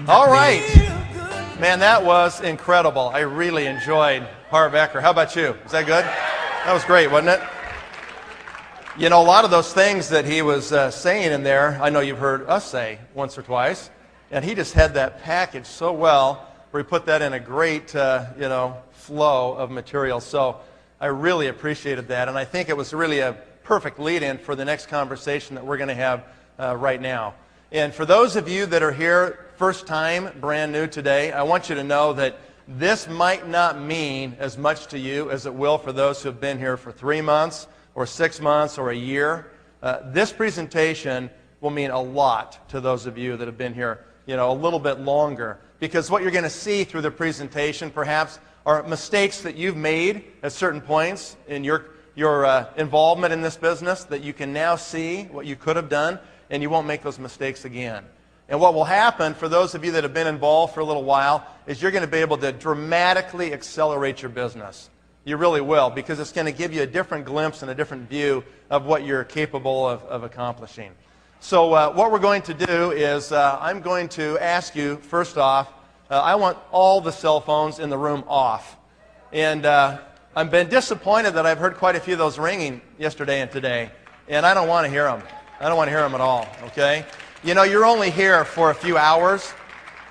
All right. Man, that was incredible. I really enjoyed Harv Eker. How about you? Was that good? That was great, wasn't it? You know, a lot of those things that he was saying in there, I know you've heard us say once or twice, and he just had that package so well where he put that in a great, flow of material. So I really appreciated that, and I think it was really a perfect lead-in for the next conversation that we're going to have right now. And for those of you that are here first time, brand new today, I want you to know that this might not mean as much to you as it will for those who have been here for 3 months or 6 months or a year. This presentation will mean a lot to those of you that have been here, a little bit longer. Because what you're going to see through the presentation perhaps are mistakes that you've made at certain points in your involvement in this business that you can now see what you could have done, and you won't make those mistakes again. And what will happen for those of you that have been involved for a little while is you're going to be able to dramatically accelerate your business. You really will, because it's going to give you a different glimpse and a different view of what you're capable of accomplishing. So what we're going to do is I'm going to ask you, first off, I want all the cell phones in the room off. And I've been disappointed that I've heard quite a few of those ringing yesterday and today, and I don't want to hear them. I don't want to hear them at all, okay? You're only here for a few hours,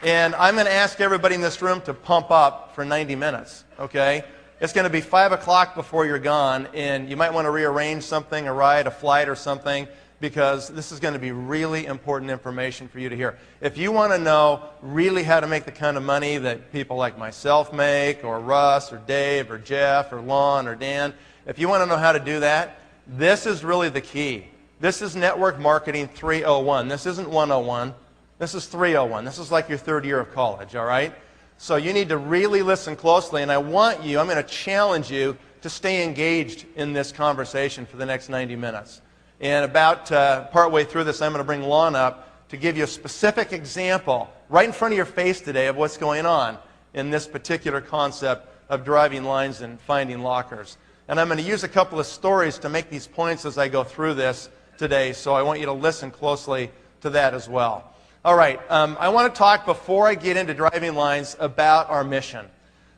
and I'm going to ask everybody in this room to pump up for 90 minutes, okay? It's going to be 5 o'clock before you're gone, and you might want to rearrange something, a ride, a flight, or something, because this is going to be really important information for you to hear. If you want to know really how to make the kind of money that people like myself make, or Russ, or Dave, or Jeff, or Lon, or Dan, if you want to know how to do that, this is really the key. This is Network Marketing 301. This isn't 101. This is 301. This is like your third year of college, all right? So you need to really listen closely, and I'm going to challenge you to stay engaged in this conversation for the next 90 minutes. And about partway through this, I'm going to bring Lon up to give you a specific example right in front of your face today of what's going on in this particular concept of driving lines and finding lockers. And I'm going to use a couple of stories to make these points as I go through this today, so I want you to listen closely to that as well. All right, I want to talk before I get into driving lines about our mission.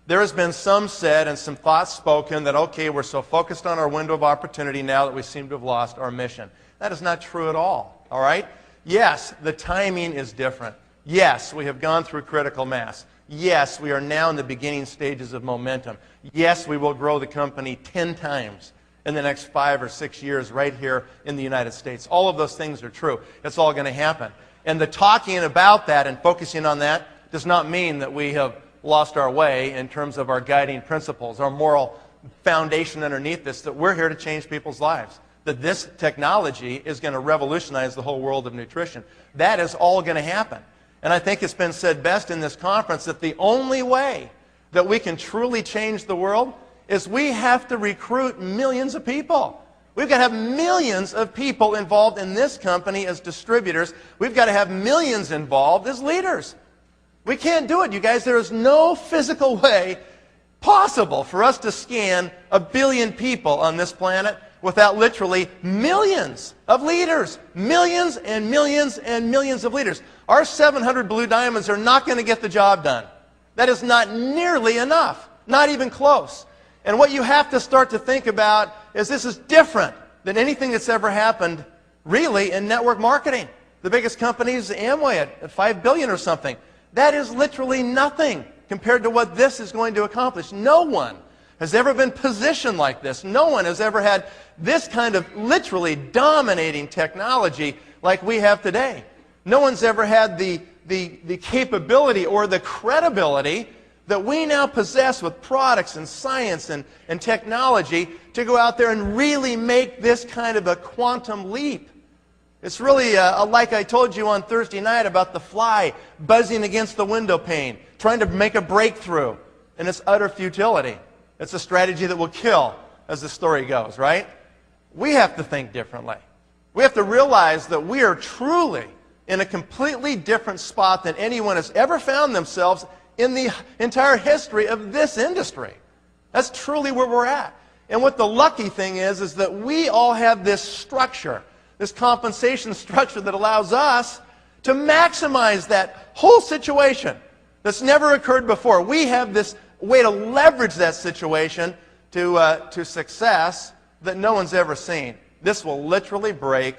There has been some said and some thoughts spoken that, okay, we're so focused on our window of opportunity now that we seem to have lost our mission. That is not true at all right? Yes, the timing is different. Yes, we have gone through critical mass. Yes, we are now in the beginning stages of momentum. Yes, we will grow the company 10 times in the next 5 or 6 years right here in the United States. All of those things are true. It's all going to happen. And the talking about that and focusing on that does not mean that we have lost our way in terms of our guiding principles, our moral foundation underneath this, that we're here to change people's lives, that this technology is going to revolutionize the whole world of nutrition. That is all going to happen. And I think it's been said best in this conference that the only way that we can truly change the world is we have to recruit millions of people. We've got to have millions of people involved in this company as distributors. We've got to have millions involved as leaders. We can't do it, you guys. There is no physical way possible for us to scan 1 billion people on this planet without literally millions of leaders. Millions and millions and millions of leaders. Our 700 blue diamonds are not going to get the job done. That is not nearly enough. Not even close. And what you have to start to think about is this is different than anything that's ever happened, really, in network marketing. The biggest company is Amway at $5 billion or something. That is literally nothing compared to what this is going to accomplish. No one has ever been positioned like this. No one has ever had this kind of literally dominating technology like we have today. No one's ever had the capability or the credibility that we now possess with products and science and technology to go out there and really make this kind of a quantum leap. It's really like I told you on Thursday night about the fly buzzing against the window pane, trying to make a breakthrough, and it's utter futility. It's a strategy that will kill, as the story goes, right? We have to think differently. We have to realize that we are truly in a completely different spot than anyone has ever found themselves in the entire history of this industry. That's truly where we're at. And what the lucky thing is that we all have this structure, this compensation structure that allows us to maximize that whole situation that's never occurred before. We have this way to leverage that situation to success that no one's ever seen. This will literally break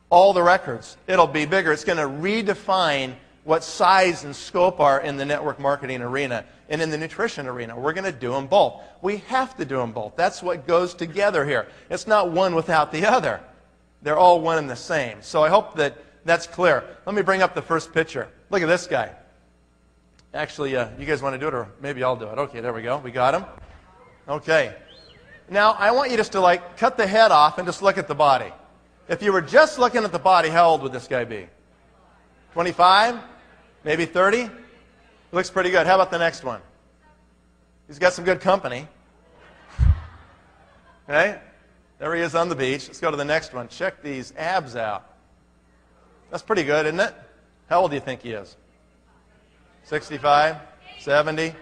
all the records. It'll be bigger. It's going to redefine what size and scope are in the network marketing arena and in the nutrition arena. We're going to do them both. We have to do them both. That's what goes together here. It's not one without the other. They're all one and the same. So I hope that that's clear. Let me bring up the first picture. Look at this guy. Actually, you guys want to do it, or maybe I'll do it. Okay, there we go. We got him. Okay. Now, I want you just to cut the head off and just look at the body. If you were just looking at the body, how old would this guy be? 25? Maybe 30? Looks pretty good. How about the next one? He's got some good company. Okay? There he is on the beach. Let's go to the next one. Check these abs out. That's pretty good, isn't it? How old do you think he is? 65? 70?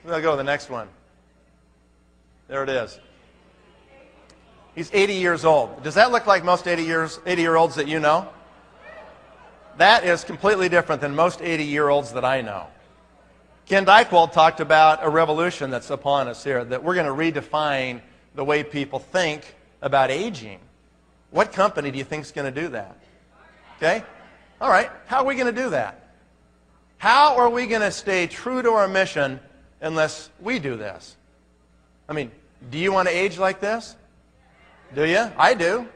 We'll go to the next one. There it is. He's 80 years old. Does that look like most 80-year-olds that you know? That is completely different than most 80-year-olds that I know. Ken Dykewald talked about a revolution that's upon us here, that we're going to redefine the way people think about aging. What company do you think is going to do that? Okay? All right. How are we going to do that? How are we going to stay true to our mission unless we do this? I mean, do you want to age like this? Do you? I do.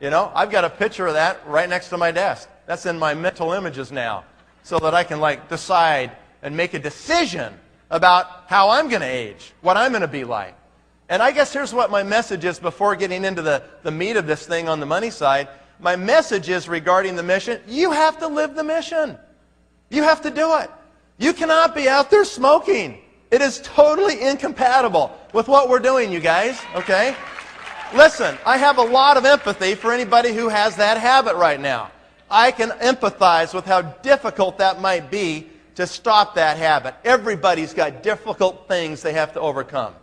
You know, I've got a picture of that right next to my desk. That's in my mental images now, so that I can decide and make a decision about how I'm going to age, what I'm going to be like. And I guess here's what my message is before getting into the meat of this thing on the money side. My message is regarding the mission. You have to live the mission. You have to do it. You cannot be out there smoking. It is totally incompatible with what we're doing, you guys, okay? Listen, I have a lot of empathy for anybody who has that habit right now. I can empathize with how difficult that might be to stop that habit. Everybody's got difficult things they have to overcome.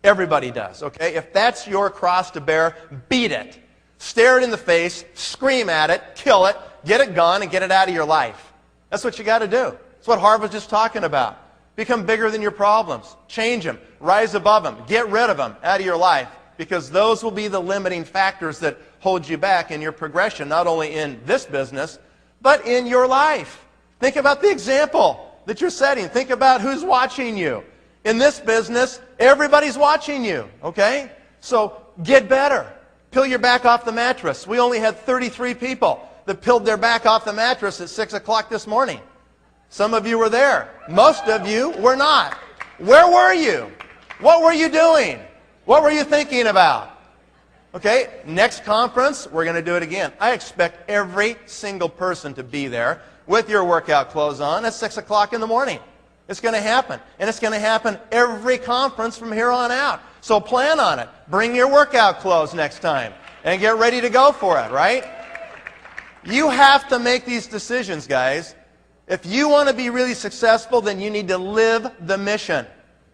Everybody does, okay? If that's your cross to bear, beat it. Stare it in the face, scream at it, kill it, get it gone, and get it out of your life. That's what you got to do. That's what Harv was just talking about. Become bigger than your problems. Change them. Rise above them. Get rid of them out of your life, because those will be the limiting factors that hold you back in your progression, not only in this business, but in your life. Think about the example that you're setting. Think about who's watching you. In this business, everybody's watching you, okay? So get better. Peel your back off the mattress. We only had 33 people that peeled their back off the mattress at 6 o'clock this morning. Some of you were there. Most of you were not. Where were you? What were you doing? What were you thinking about? Okay, next conference, we're going to do it again. I expect every single person to be there with your workout clothes on at 6 o'clock in the morning. It's going to happen. And it's going to happen every conference from here on out. So plan on it. Bring your workout clothes next time and get ready to go for it, right? You have to make these decisions, guys. If you want to be really successful, then you need to live the mission.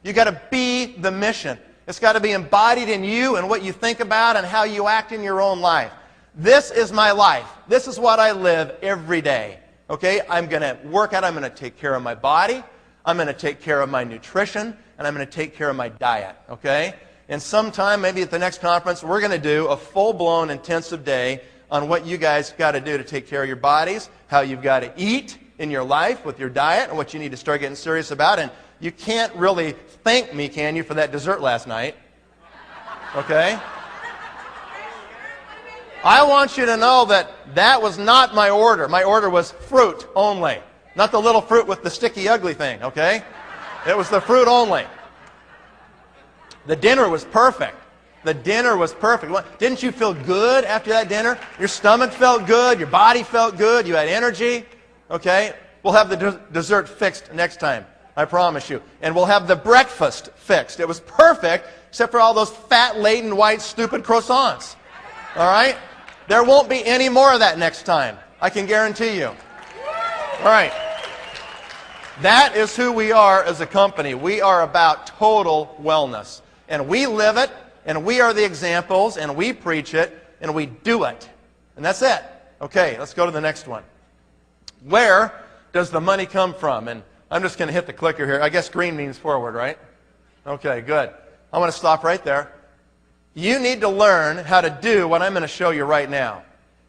You've got to be the mission. It's got to be embodied in you and what you think about and how you act in your own life. This is my life. This is what I live every day. Okay? I'm going to work out. I'm going to take care of my body. I'm going to take care of my nutrition. And I'm going to take care of my diet. Okay? And sometime, maybe at the next conference, we're going to do a full-blown intensive day on what you guys got to do to take care of your bodies, how you've got to eat in your life with your diet, and what you need to start getting serious about. And you can't really thank me, can you, for that dessert last night? Okay? I want you to know that that was not my order. My order was fruit only. Not the little fruit with the sticky, ugly thing, okay? It was the fruit only. The dinner was perfect. The dinner was perfect. Didn't you feel good after that dinner? Your stomach felt good. Your body felt good. You had energy. Okay? We'll have the dessert fixed next time. I promise you. And we'll have the breakfast fixed. It was perfect, except for all those fat-laden, white, stupid croissants. All right? There won't be any more of that next time. I can guarantee you. All right. That is who we are as a company. We are about total wellness. And we live it, and we are the examples, and we preach it, and we do it. And that's it. Okay, let's go to the next one. Where does the money come from? And I'm just going to hit the clicker here. I guess green means forward, right? Okay, good. I want to stop right there. You need to learn how to do what I'm going to show you right now.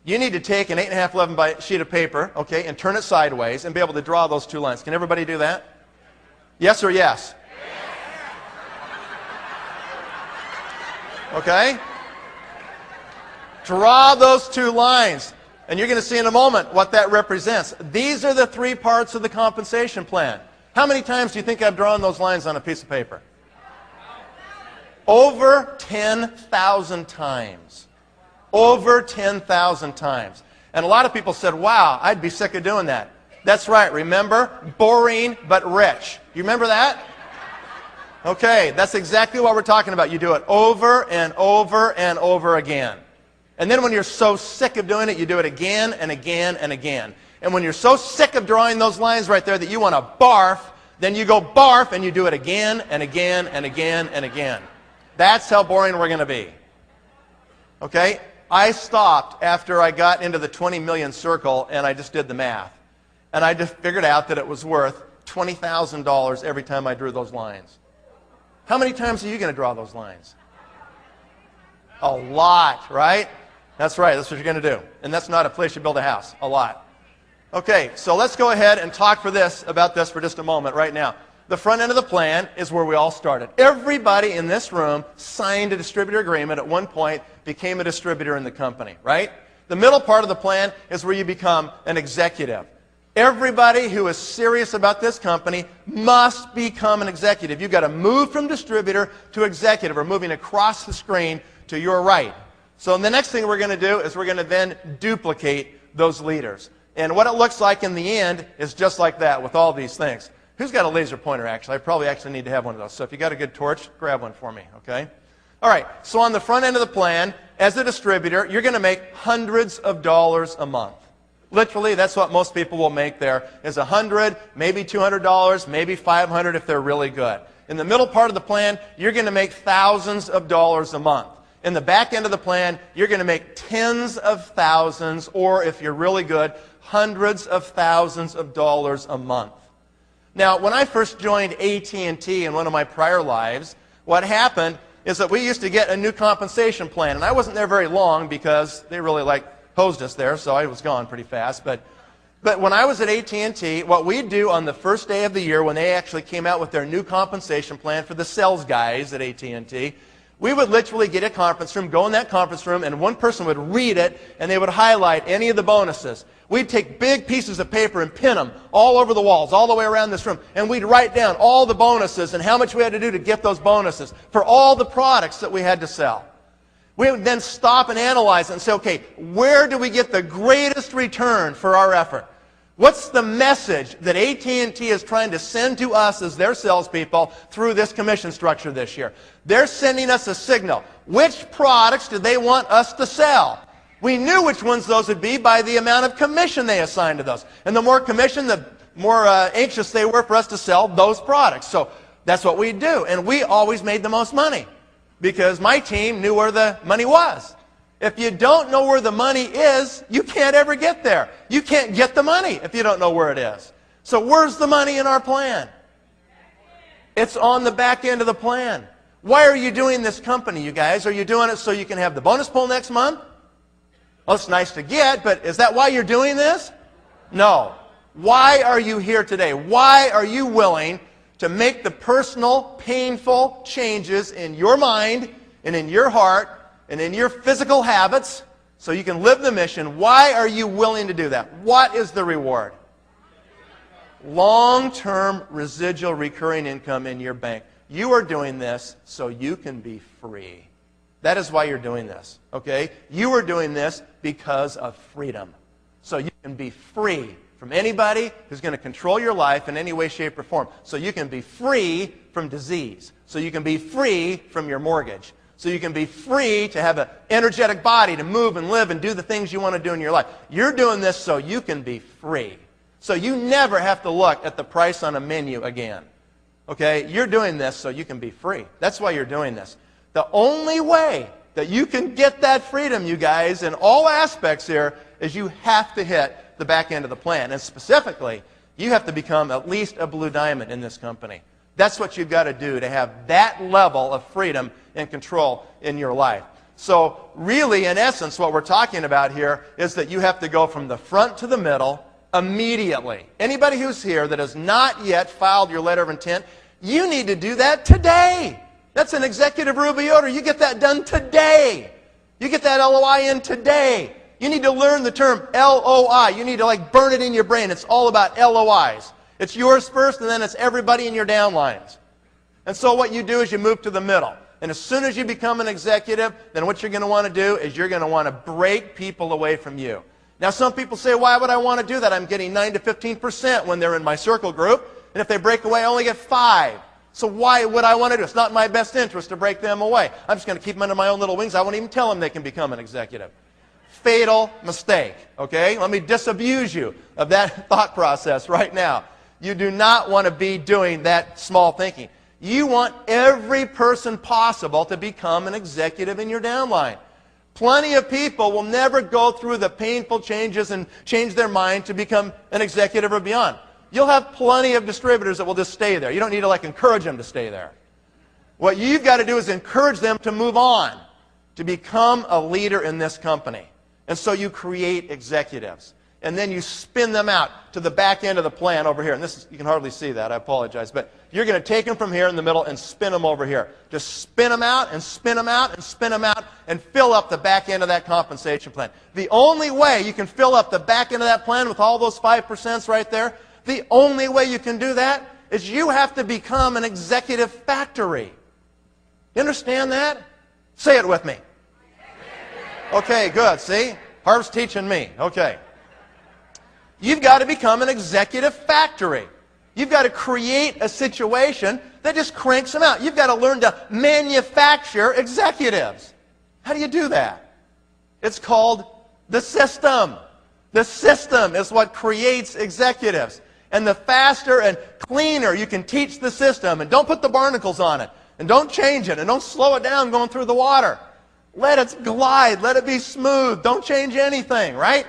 You need to take an 8.5 11 by sheet of paper, okay, and turn it sideways and be able to draw those two lines. Can everybody do that? Yes or yes? Okay? Draw those two lines. And you're going to see in a moment what that represents. These are the three parts of the compensation plan. How many times do you think I've drawn those lines on a piece of paper? Over 10,000 times. Over 10,000 times. And a lot of people said, wow, I'd be sick of doing that. That's right. Remember? Boring but rich. You remember that? Okay, that's exactly what we're talking about. You do it over and over and over again. And then when you're so sick of doing it, you do it again and again and again. And when you're so sick of drawing those lines right there that you want to barf, then you go barf and you do it again and again and again and again. That's how boring we're going to be. Okay? I stopped after I got into the 20 million circle and I just did the math. And I just figured out that it was worth $20,000 every time I drew those lines. How many times are you going to draw those lines? A lot, right? That's right. That's what you're going to do. And that's not a place you build a house. A lot. Okay, so let's go ahead and talk about this for just a moment right now. The front end of the plan is where we all started. Everybody in this room signed a distributor agreement at one point, became a distributor in the company, right? The middle part of the plan is where you become an executive. Everybody who is serious about this company must become an executive. You've got to move from distributor to executive, or moving across the screen to your right. So the next thing we're going to do is we're going to then duplicate those leaders. And what it looks like in the end is just like that with all these things. Who's got a laser pointer, actually? I probably actually need to have one of those. So if you got a good torch, grab one for me, okay? All right, so on the front end of the plan, as a distributor, you're going to make hundreds of dollars a month. Literally, that's what most people will make there, is $100, maybe $200, maybe $500 if they're really good. In the middle part of the plan, you're going to make thousands of dollars a month. In the back end of the plan, you're going to make tens of thousands, or if you're really good, hundreds of thousands of dollars a month. Now, when I first joined AT&T in one of my prior lives, what happened is that we used to get a new compensation plan. And I wasn't there very long because they really hosed us there, so I was gone pretty fast. But when I was at AT&T, what we'd do on the first day of the year when they actually came out with their new compensation plan for the sales guys at AT&T, we would literally get a conference room, go in that conference room, and one person would read it, and they would highlight any of the bonuses. We'd take big pieces of paper and pin them all over the walls, all the way around this room, and we'd write down all the bonuses and how much we had to do to get those bonuses for all the products that we had to sell. We would then stop and analyze it and say, okay, where do we get the greatest return for our effort? What's the message that AT&T is trying to send to us as their salespeople through this commission structure this year? They're sending us a signal. Which products do they want us to sell? We knew which ones those would be by the amount of commission they assigned to those. And the more commission, the more anxious they were for us to sell those products. So that's what we do. And we always made the most money because my team knew where the money was. If you don't know where the money is, you can't ever get there. You can't get the money if you don't know where it is. So where's the money in our plan? It's on the back end of the plan. Why are you doing this company, you guys? Are you doing it so you can have the bonus pool next month? Well, it's nice to get, but is that why you're doing this? No. Why are you here today? Why are you willing to make the personal, painful changes in your mind and in your heart and in your physical habits so you can live the mission? Why are you willing to do that? What is the reward? Long-term residual recurring income in your bank. You are doing this so you can be free. That is why you're doing this, okay? You are doing this because of freedom. So you can be free from anybody who's going to control your life in any way, shape, or form. So you can be free from disease. So you can be free from your mortgage. So you can be free to have an energetic body to move and live and do the things you want to do in your life. You're doing this so you can be free. So you never have to look at the price on a menu again. Okay? You're doing this so you can be free. That's why you're doing this. The only way that you can get that freedom, you guys, in all aspects here, is you have to hit the back end of the plan. And specifically, you have to become at least a blue diamond in this company. That's what you've got to do to have that level of freedom and control in your life. So really, in essence, what we're talking about here is that you have to go from the front to the middle immediately. Anybody who's here that has not yet filed your letter of intent, you need to do that today. That's an executive Ruby order. You get that done today. You get that LOI in today. You need to learn the term LOI. You need to burn it in your brain. It's all about LOIs. It's yours first, and then it's everybody in your downlines. And so what you do is you move to the middle. And as soon as you become an executive, then what you're going to want to do is you're going to want to break people away from you. Now, some people say, why would I want to do that? I'm getting 9 to 15% when they're in my circle group. And if they break away, I only get 5. So why would I want to do it? It's not in my best interest to break them away. I'm just going to keep them under my own little wings. I won't even tell them they can become an executive. Fatal mistake, okay? Let me disabuse you of that thought process right now. You do not want to be doing that small thinking. You want every person possible to become an executive in your downline. Plenty of people will never go through the painful changes and change their mind to become an executive or beyond. You'll have plenty of distributors that will just stay there. You don't need to encourage them to stay there. What you've got to do is encourage them to move on, to become a leader in this company. And so you create executives. And then you spin them out to the back end of the plan over here. And this is, you can hardly see that, I apologize. But you're going to take them from here in the middle and spin them over here. Just spin them out and spin them out and spin them out and fill up the back end of that compensation plan. The only way you can fill up the back end of that plan with all those 5% right there, the only way you can do that is you have to become an executive factory. You understand that? Say it with me. Okay, good. See? Harv's teaching me. Okay. You've got to become an executive factory. You've got to create a situation that just cranks them out. You've got to learn to manufacture executives. How do you do that? It's called the system. The system is what creates executives. And the faster and cleaner you can teach the system, and don't put the barnacles on it, and don't change it, and don't slow it down going through the water. Let it glide. Let it be smooth. Don't change anything, right?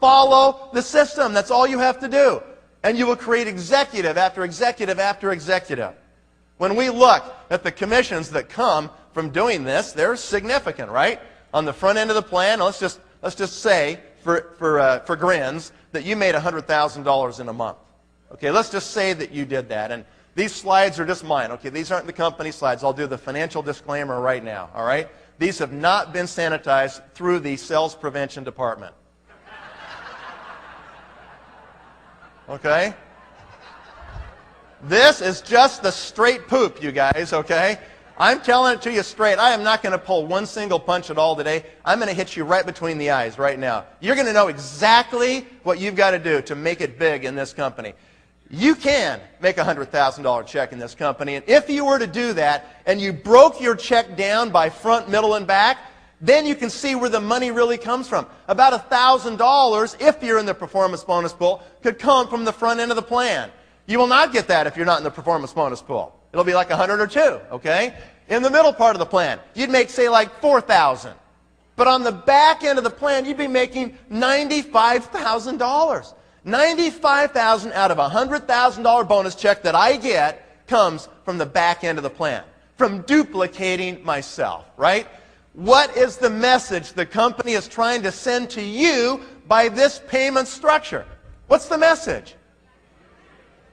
Follow the system. That's all you have to do. And you will create executive after executive after executive. When we look at the commissions that come from doing this, they're significant, right? On the front end of the plan, let's just say, for grins, that you made $100,000 in a month. Okay, let's just say that you did that. And these slides are just mine. Okay, these aren't the company slides. I'll do the financial disclaimer right now, all right? These have not been sanitized through the sales prevention department. Okay? This is just the straight poop, you guys, okay? I'm telling it to you straight. I am not going to pull one single punch at all today. I'm going to hit you right between the eyes right now. You're going to know exactly what you've got to do to make it big in this company. You can make a $100,000 check in this company, and if you were to do that, and you broke your check down by front, middle, and back, then you can see where the money really comes from. About $1,000, if you're in the performance bonus pool, could come from the front end of the plan. You will not get that if you're not in the performance bonus pool. It'll be like 100 or 2, okay? In the middle part of the plan, you'd make, say, like $4,000. But on the back end of the plan, you'd be making $95,000. $95,000 out of a $100,000 bonus check that I get comes from the back end of the plan, from duplicating myself, right? What is the message the company is trying to send to you by this payment structure? What's the message?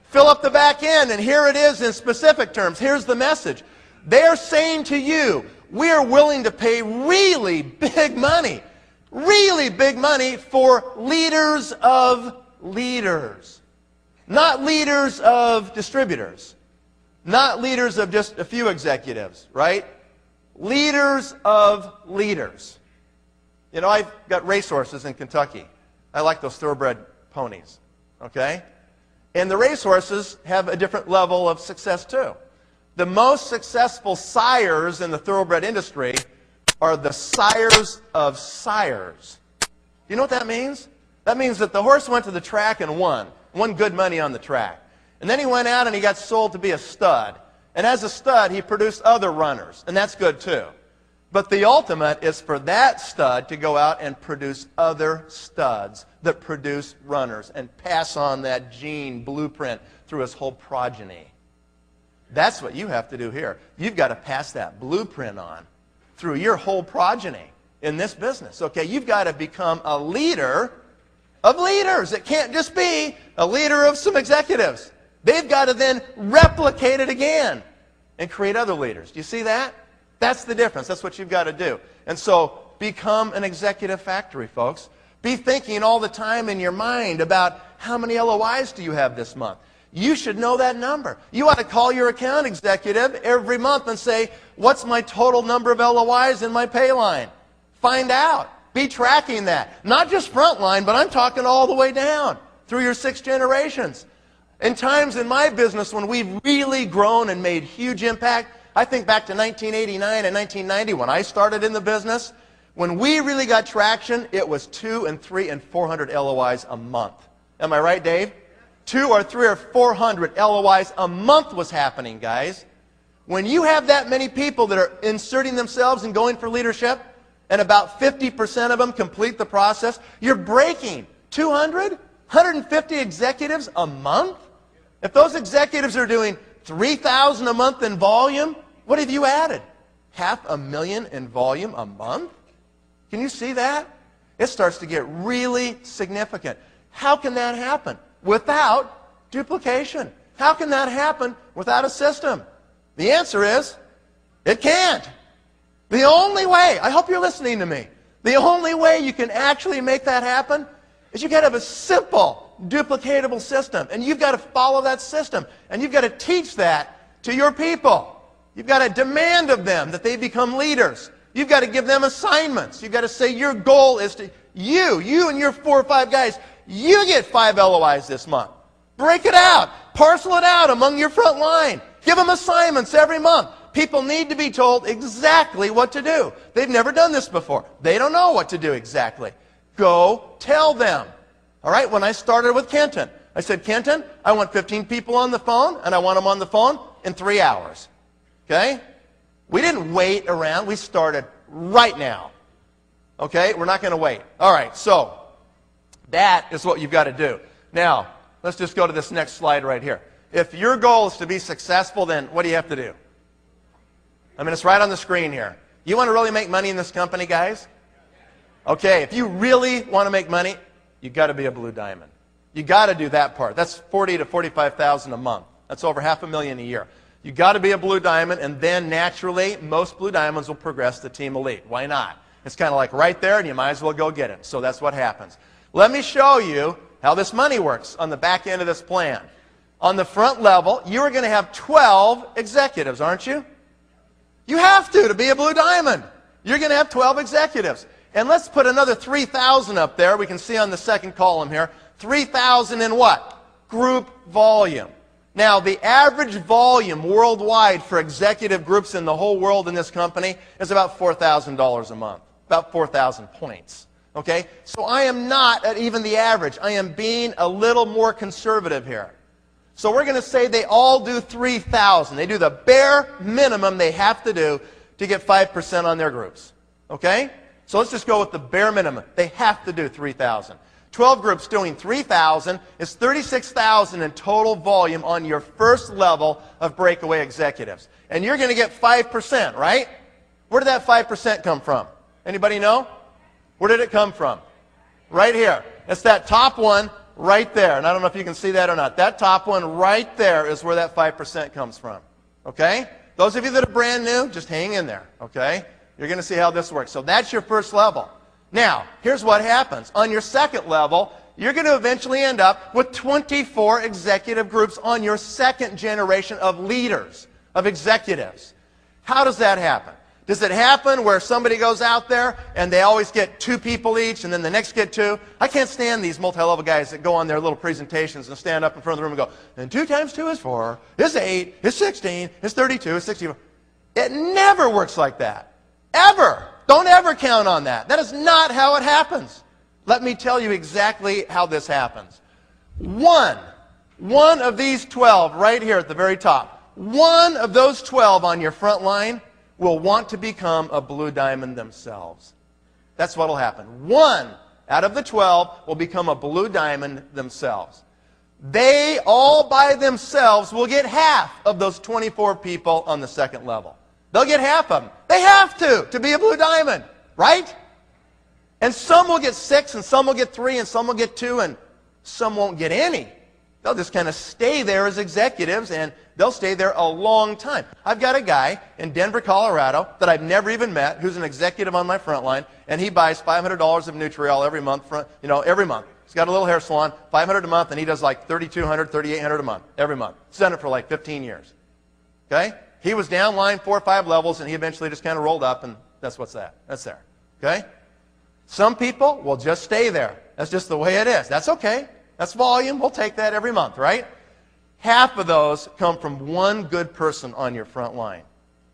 Fill up the back end, and here it is in specific terms. Here's the message. They're saying to you, we're willing to pay really big money for leaders of leaders. Not leaders of distributors. Not leaders of just a few executives, right? Leaders of leaders. You know, I've got racehorses in Kentucky. I like those thoroughbred ponies, okay? And the racehorses have a different level of success too. The most successful sires in the thoroughbred industry are the sires of sires. You know what that means? That means that the horse went to the track and won good money on the track. And then he went out and he got sold to be a stud. And as a stud, he produced other runners, and that's good too. But the ultimate is for that stud to go out and produce other studs that produce runners and pass on that gene blueprint through his whole progeny. That's what you have to do here. You've got to pass that blueprint on through your whole progeny in this business. Okay, you've got to become a leader of leaders. It can't just be a leader of some executives. They've got to then replicate it again and create other leaders. Do you see that? That's the difference. That's what you've got to do. And so become an executive factory, folks. Be thinking all the time in your mind about how many LOIs do you have this month. You should know that number. You ought to call your account executive every month and say, what's my total number of LOIs in my pay line? Find out. Be tracking that. Not just frontline, but I'm talking all the way down through your 6 generations. In times in my business when we've really grown and made huge impact, I think back to 1989 and 1990 when I started in the business. When we really got traction, it was 200 and 300 and 400 LOIs a month. Am I right, Dave? 200 or 300 or 400 LOIs a month was happening, guys. When you have that many people that are inserting themselves and going for leadership, and about 50% of them complete the process, you're breaking 200, 150 executives a month? If those executives are doing 3,000 a month in volume, what have you added? 500,000 in volume a month? Can you see that? It starts to get really significant. How can that happen? Without duplication. How can that happen without a system? The answer is, it can't. The only way, I hope you're listening to me, the only way you can actually make that happen is you've got to have a simple, duplicatable system. And you've got to follow that system. And you've got to teach that to your people. You've got to demand of them that they become leaders. You've got to give them assignments. You've got to say your goal is to, you and your 4 or 5 guys, you get 5 LOIs this month. Break it out. Parcel it out among your front line. Give them assignments every month. People need to be told exactly what to do. They've never done this before. They don't know what to do exactly. Go tell them. All right, when I started with Kenton, I said, Kenton, I want 15 people on the phone, and I want them on the phone in 3 hours. Okay? We didn't wait around. We started right now. Okay? We're not going to wait. All right, so that is what you've got to do. Now, let's just go to this next slide right here. If your goal is to be successful, then what do you have to do? I mean, it's right on the screen here. You want to really make money in this company, guys? Okay, if you really want to make money, you've got to be a blue diamond. You've got to do that part. That's $40,000 to $45,000 a month. That's over $500,000 a year. You've got to be a blue diamond, and then naturally, most blue diamonds will progress to Team Elite. Why not? It's kind of like right there, and you might as well go get it. So that's what happens. Let me show you how this money works on the back end of this plan. On the front level, you are going to have 12 executives, aren't you? You have to be a blue diamond. You're going to have 12 executives. And let's put another 3,000 up there. We can see on the second column here. 3,000 in what? Group volume. Now, the average volume worldwide for executive groups in the whole world in this company is about $4,000 a month. About 4,000 points. Okay? So I am not at even the average. I am being a little more conservative here. So we're going to say they all do 3,000. They do the bare minimum they have to do to get 5% on their groups. Okay? So let's just go with the bare minimum. They have to do 3,000. 12 groups doing 3,000 is 36,000 in total volume on your first level of breakaway executives. And you're going to get 5%, right? Where did that 5% come from? Anybody know? Where did it come from? Right here. It's that top one right there. And I don't know if you can see that or not. That top one right there is where that 5% comes from. Okay? Those of you that are brand new, just hang in there. Okay? You're going to see how this works. So that's your first level. Now, here's what happens. On your second level, you're going to eventually end up with 24 executive groups on your second generation of leaders, of executives. How does that happen? Does it happen where somebody goes out there and they always get 2 people each and then the next get 2? I can't stand these multi-level guys that go on their little presentations and stand up in front of the room and go, and 2 times 2 is 4, it's 8, it's 16, it's 32, it's 64. It never works like that. Ever. Don't ever count on that. That is not how it happens. Let me tell you exactly how this happens. One of these 12 right here at the very top, one of those 12 on your front line will want to become a blue diamond themselves. That's what will happen. 1 out of the 12 will become a blue diamond themselves. They all by themselves will get half of those 24 people on the second level. They'll get half of them. They have to be a blue diamond, right? And some will get 6, and some will get 3, and some will get 2, and some won't get any. They'll just kind of stay there as executives, and they'll stay there a long time. I've got a guy in Denver, Colorado that I've never even met who's an executive on my front line, and he buys $500 of Nutriol every month. Every month. He's got a little hair salon, $500 a month, and he does like $3,200, $3,800 a month every month. He's done it for like 15 years. Okay? He was down line 4 or 5 levels, and he eventually just kind of rolled up, and that's what's that. That's there. Okay? Some people will just stay there. That's just the way it is. That's okay. That's volume. We'll take that every month, right? Half of those come from one good person on your front line.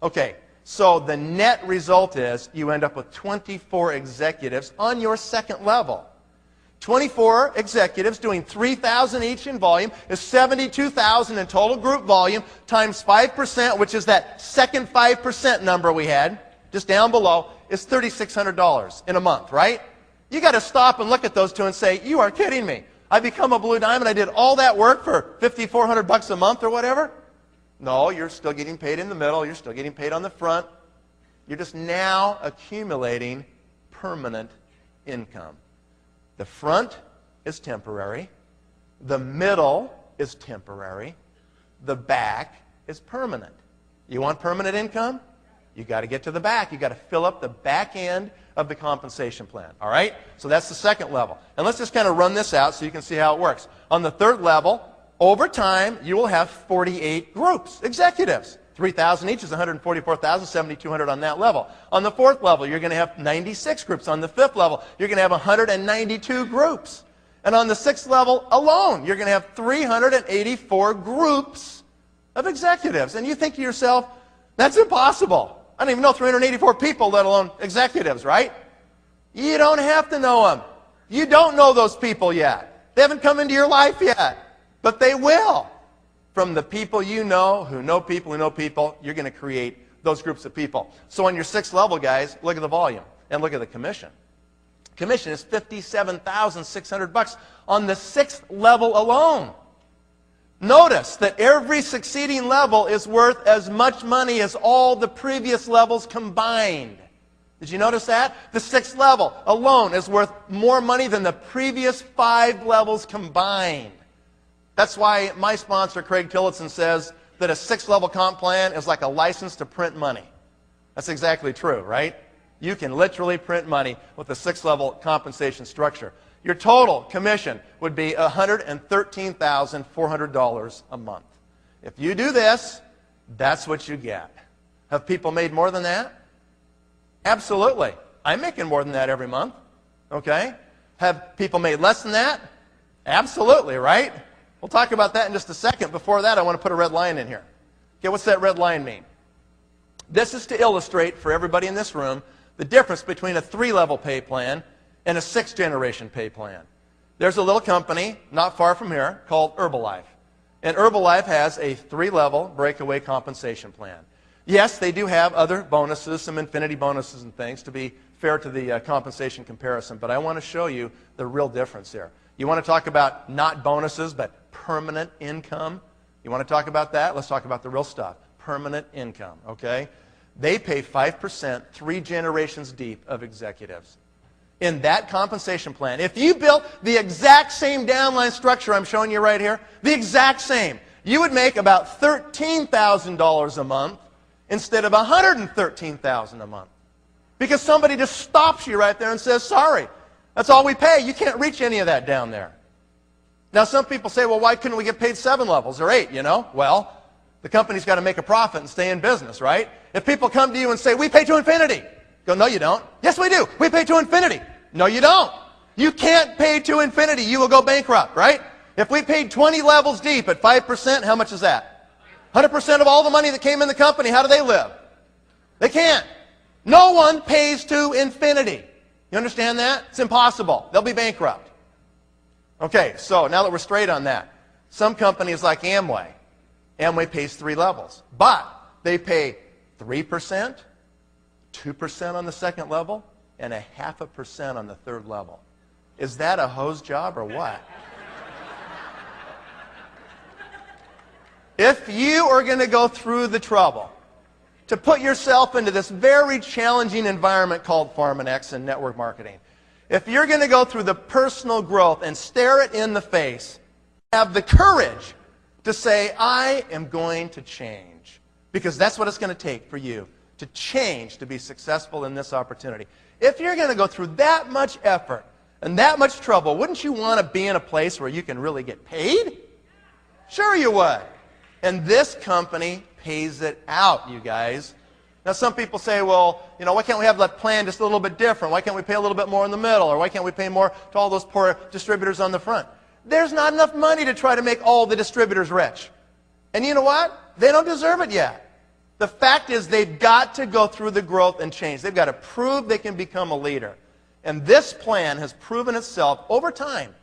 Okay, so the net result is you end up with 24 executives on your second level. 24 executives doing 3,000 each in volume is 72,000 in total group volume times 5%, which is that second 5% number we had, just down below, is $3,600 in a month, right? You got to stop and look at those two and say, you are kidding me. I become a blue diamond. I did all that work for $5,400 a month or whatever. No, you're still getting paid in the middle. You're still getting paid on the front. You're just now accumulating permanent income. The front is temporary. The middle is temporary. The back is permanent. You want permanent income? You got to get to the back. You got to fill up the back end of the compensation plan. All right? So that's the second level. And let's just kind of run this out so you can see how it works. On the third level, over time, you will have 48 groups, executives. 3,000 each is 144,000, 7,200 on that level. On the fourth level, you're going to have 96 groups. On the fifth level, you're going to have 192 groups. And on the sixth level alone, you're going to have 384 groups of executives. And you think to yourself, that's impossible. I don't even know 384 people, let alone executives, right? You don't have to know them. You don't know those people yet. They haven't come into your life yet. But they will. From the people you know, who know people, you're going to create those groups of people. So on your sixth level, guys, look at the volume and look at the commission. Commission is $57,600 on the sixth level alone. Notice that every succeeding level is worth as much money as all the previous levels combined. Did you notice that? The sixth level alone is worth more money than the previous 5 levels combined. That's why my sponsor, Craig Tillotson, says that a 6-level comp plan is like a license to print money. That's exactly true, right? You can literally print money with a 6-level compensation structure. Your total commission would be $113,400 a month. If you do this, that's what you get. Have people made more than that? Absolutely. I'm making more than that every month. Okay? Have people made less than that? Absolutely, right? We'll talk about that in just a second. Before that, I want to put a red line in here. Okay, what's that red line mean? This is to illustrate for everybody in this room the difference between a 3-level pay plan and a 6th-generation pay plan. There's a little company not far from here called Herbalife. And Herbalife has a 3-level breakaway compensation plan. Yes, they do have other bonuses, some infinity bonuses and things, to be fair to the compensation comparison. But I want to show you the real difference here. You want to talk about not bonuses, but permanent income? You want to talk about that? Let's talk about the real stuff. Permanent income, okay? They pay 5%, 3 generations deep of executives. In that compensation plan, if you built the exact same downline structure I'm showing you right here, the exact same, you would make about $13,000 a month instead of $113,000 a month. Because somebody just stops you right there and says, sorry, that's all we pay. You can't reach any of that down there. Now, some people say, well, why couldn't we get paid 7 levels or 8, you know? Well, the company's got to make a profit and stay in business, right? If people come to you and say, we pay to infinity, go, no, you don't. Yes, we do. We pay to infinity. No, you don't. You can't pay to infinity. You will go bankrupt, right? If we paid 20 levels deep at 5%, how much is that? 100% of all the money that came in the company, how do they live? They can't. No one pays to infinity. You understand that? It's impossible. They'll be bankrupt. Okay, so now that we're straight on that, some companies like Amway pays 3 levels, but they pay 3%, 2% on the second level, and 0.5% on the third level. Is that a hose job or what? If you are going to go through the trouble to put yourself into this very challenging environment called Pharmanex and network marketing, if you're going to go through the personal growth and stare it in the face, have the courage to say, I am going to change. Because that's what it's going to take for you to change to be successful in this opportunity. If you're going to go through that much effort and that much trouble, wouldn't you want to be in a place where you can really get paid? Sure you would. And this company pays it out, you guys. Now some people say, well, why can't we have that plan just a little bit different? Why can't we pay a little bit more in the middle? Or why can't we pay more to all those poor distributors on the front? There's not enough money to try to make all the distributors rich. And you know what? They don't deserve it yet. The fact is they've got to go through the growth and change. They've got to prove they can become a leader. And this plan has proven itself over time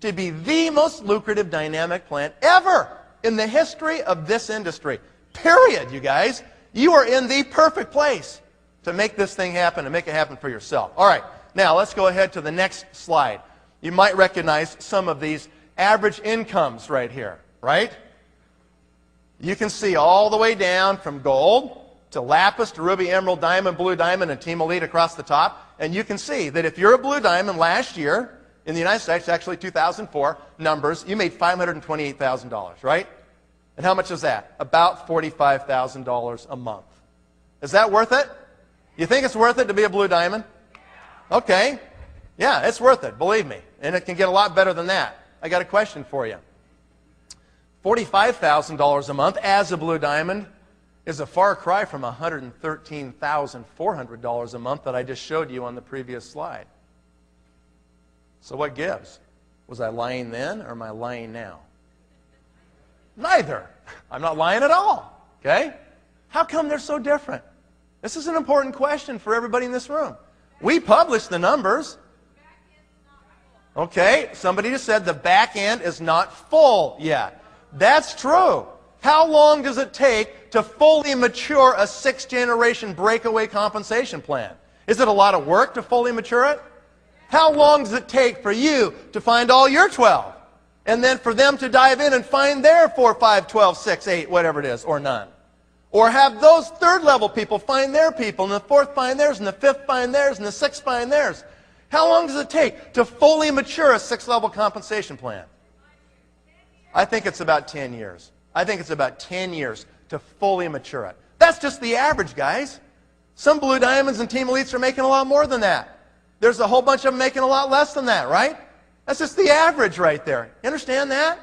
to be the most lucrative dynamic plan ever in the history of this industry. Period, you guys. You are in the perfect place to make this thing happen and make it happen for yourself. All right, now let's go ahead to the next slide. You might recognize some of these average incomes right here, right? You can see all the way down from gold to lapis to ruby, emerald, diamond, blue diamond, and team elite across the top. And you can see that if you're a blue diamond last year, in the United States, actually 2004 numbers, you made $528,000, right? And how much is that? About $45,000 a month. Is that worth it? You think it's worth it to be a blue diamond? Okay. Yeah, it's worth it, believe me. And it can get a lot better than that. I got a question for you. $45,000 a month as a blue diamond is a far cry from $113,400 a month that I just showed you on the previous slide. So what gives? Was I lying then or am I lying now? Neither. I'm not lying at all. Okay? How come they're so different? This is an important question for everybody in this room. We publish the numbers. Okay, somebody just said the back end is not full yet. That's true. How long does it take to fully mature a 6th-generation breakaway compensation plan? Is it a lot of work to fully mature it? How long does it take for you to find all your 12? And then for them to dive in and find their 4, 5, 12, 6, 8, whatever it is, or none. Or have those third-level people find their people, and the fourth find theirs, and the fifth find theirs, and the sixth find theirs. How long does it take to fully mature a 6th-level compensation plan? I think it's about 10 years. I think it's about 10 years to fully mature it. That's just the average, guys. Some blue diamonds and team elites are making a lot more than that. There's a whole bunch of them making a lot less than that, right? That's just the average right there. You understand that?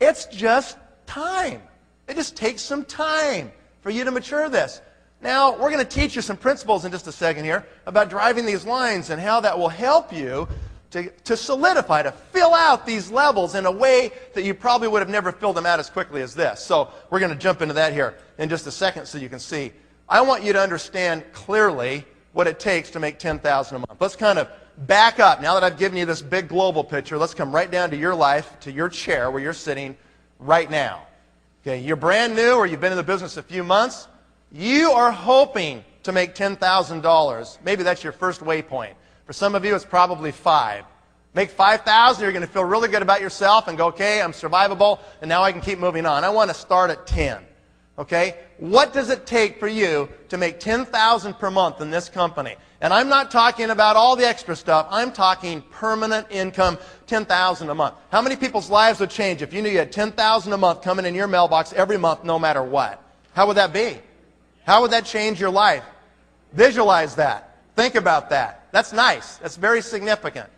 It's just time. It just takes some time for you to mature this. Now, we're going to teach you some principles in just a second here about driving these lines and how that will help you to solidify, to fill out these levels in a way that you probably would have never filled them out as quickly as this. So we're going to jump into that here in just a second so you can see. I want you to understand clearly what it takes to make $10,000 a month. Let's kind of back up. Now that I've given you this big global picture, let's come right down to your life, to your chair where you're sitting right now. Okay, you're brand new or you've been in the business a few months. You are hoping to make $10,000. Maybe that's your first waypoint. For some of you, it's probably 5. Make 5,000, you're going to feel really good about yourself and go, okay, I'm survivable, and now I can keep moving on. I want to start at 10. Okay? What does it take for you to make $10,000 per month in this company? And I'm not talking about all the extra stuff. I'm talking permanent income, $10,000 a month. How many people's lives would change if you knew you had $10,000 a month coming in your mailbox every month no matter what? How would that be? How would that change your life? Visualize that. Think about that. That's nice. That's very significant.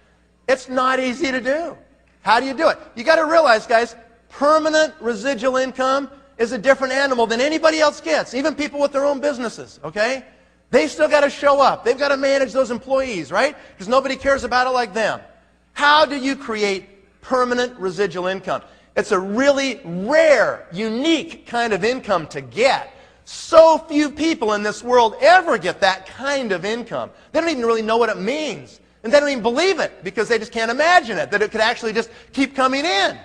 It's not easy to do. How do you do it? You got to realize, guys, permanent residual income is a different animal than anybody else gets, even people with their own businesses, okay? They've still got to show up. They've got to manage those employees, right? Because nobody cares about it like them. How do you create permanent residual income? It's a really rare, unique kind of income to get. So few people in this world ever get that kind of income. They don't even really know what it means. And they don't even believe it because they just can't imagine it, that it could actually just keep coming in.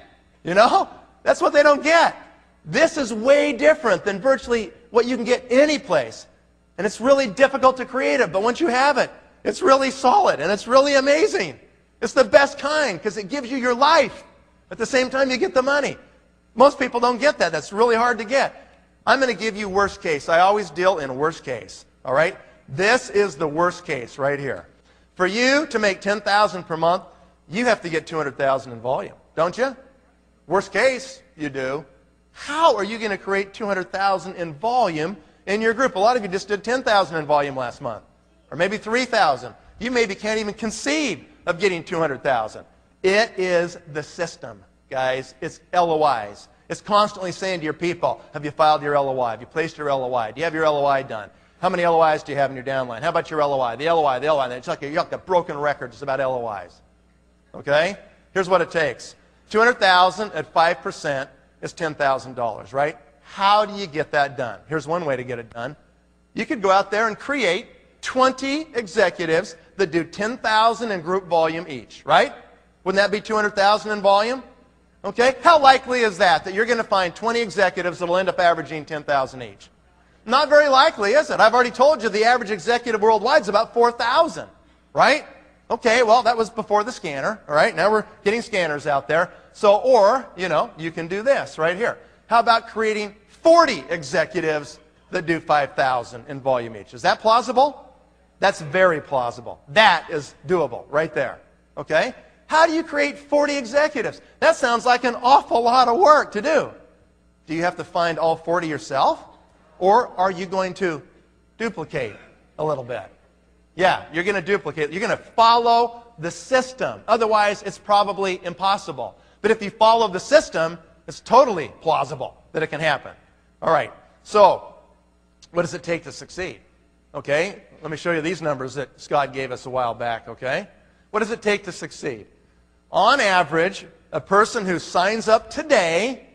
You know? That's what they don't get. This is way different than virtually what you can get any place. And it's really difficult to create it, but once you have it, it's really solid and it's really amazing. It's the best kind because it gives you your life. At the same time, you get the money. Most people don't get that. That's really hard to get. I'm going to give you worst case. I always deal in worst case. All right? This is the worst case right here. For you to make $10,000 per month, you have to get $200,000 in volume, don't you? Worst case, you do. How are you going to create $200,000 in volume in your group? A lot of you just did $10,000 in volume last month, or maybe $3,000. You maybe can't even conceive of getting $200,000. It is the system, guys. It's LOIs. It's constantly saying to your people, have you filed your LOI? Have you placed your LOI? Do you have your LOI done? How many LOIs do you have in your downline? How about your LOI? The LOI, the LOI. It's like a broken record just about LOIs. Okay? Here's what it takes. $200,000 at 5% is $10,000, right? How do you get that done? Here's one way to get it done. You could go out there and create 20 executives that do $10,000 in group volume each, right? Wouldn't that be $200,000 in volume? Okay? How likely is that you're going to find 20 executives that will end up averaging $10,000 each? Not very likely, is it? I've already told you the average executive worldwide is about 4,000, right? Okay, well, that was before the scanner, all right? Now we're getting scanners out there. So, or, you can do this right here. How about creating 40 executives that do 5,000 in volume each? Is that plausible? That's very plausible. That is doable right there, okay? How do you create 40 executives? That sounds like an awful lot of work to do. Do you have to find all 40 yourself? Or are you going to duplicate a little bit? Yeah, you're going to duplicate. You're going to follow the system. Otherwise, it's probably impossible. But if you follow the system, it's totally plausible that it can happen. All right, so what does it take to succeed? Okay, let me show you these numbers that Scott gave us a while back, okay? What does it take to succeed? On average, a person who signs up today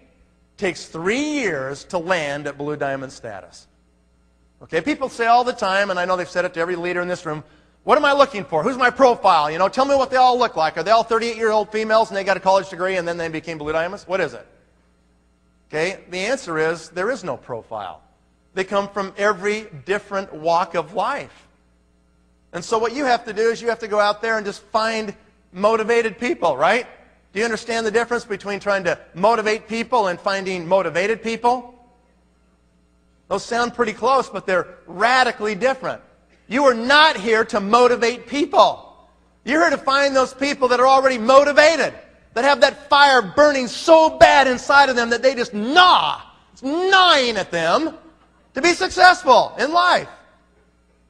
takes 3 years to land at Blue Diamond status. Okay, people say all the time, and I know they've said it to every leader in this room, what am I looking for? Who's my profile? Tell me what they all look like. Are they all 38-year-old females and they got a college degree and then they became Blue Diamonds? What is it? Okay, the answer is there is no profile. They come from every different walk of life. And so what you have to do is you have to go out there and just find motivated people, right? Do you understand the difference between trying to motivate people and finding motivated people? Those sound pretty close, but they're radically different. You are not here to motivate people. You're here to find those people that are already motivated, that have that fire burning so bad inside of them that they just gnaw. It's gnawing at them to be successful in life.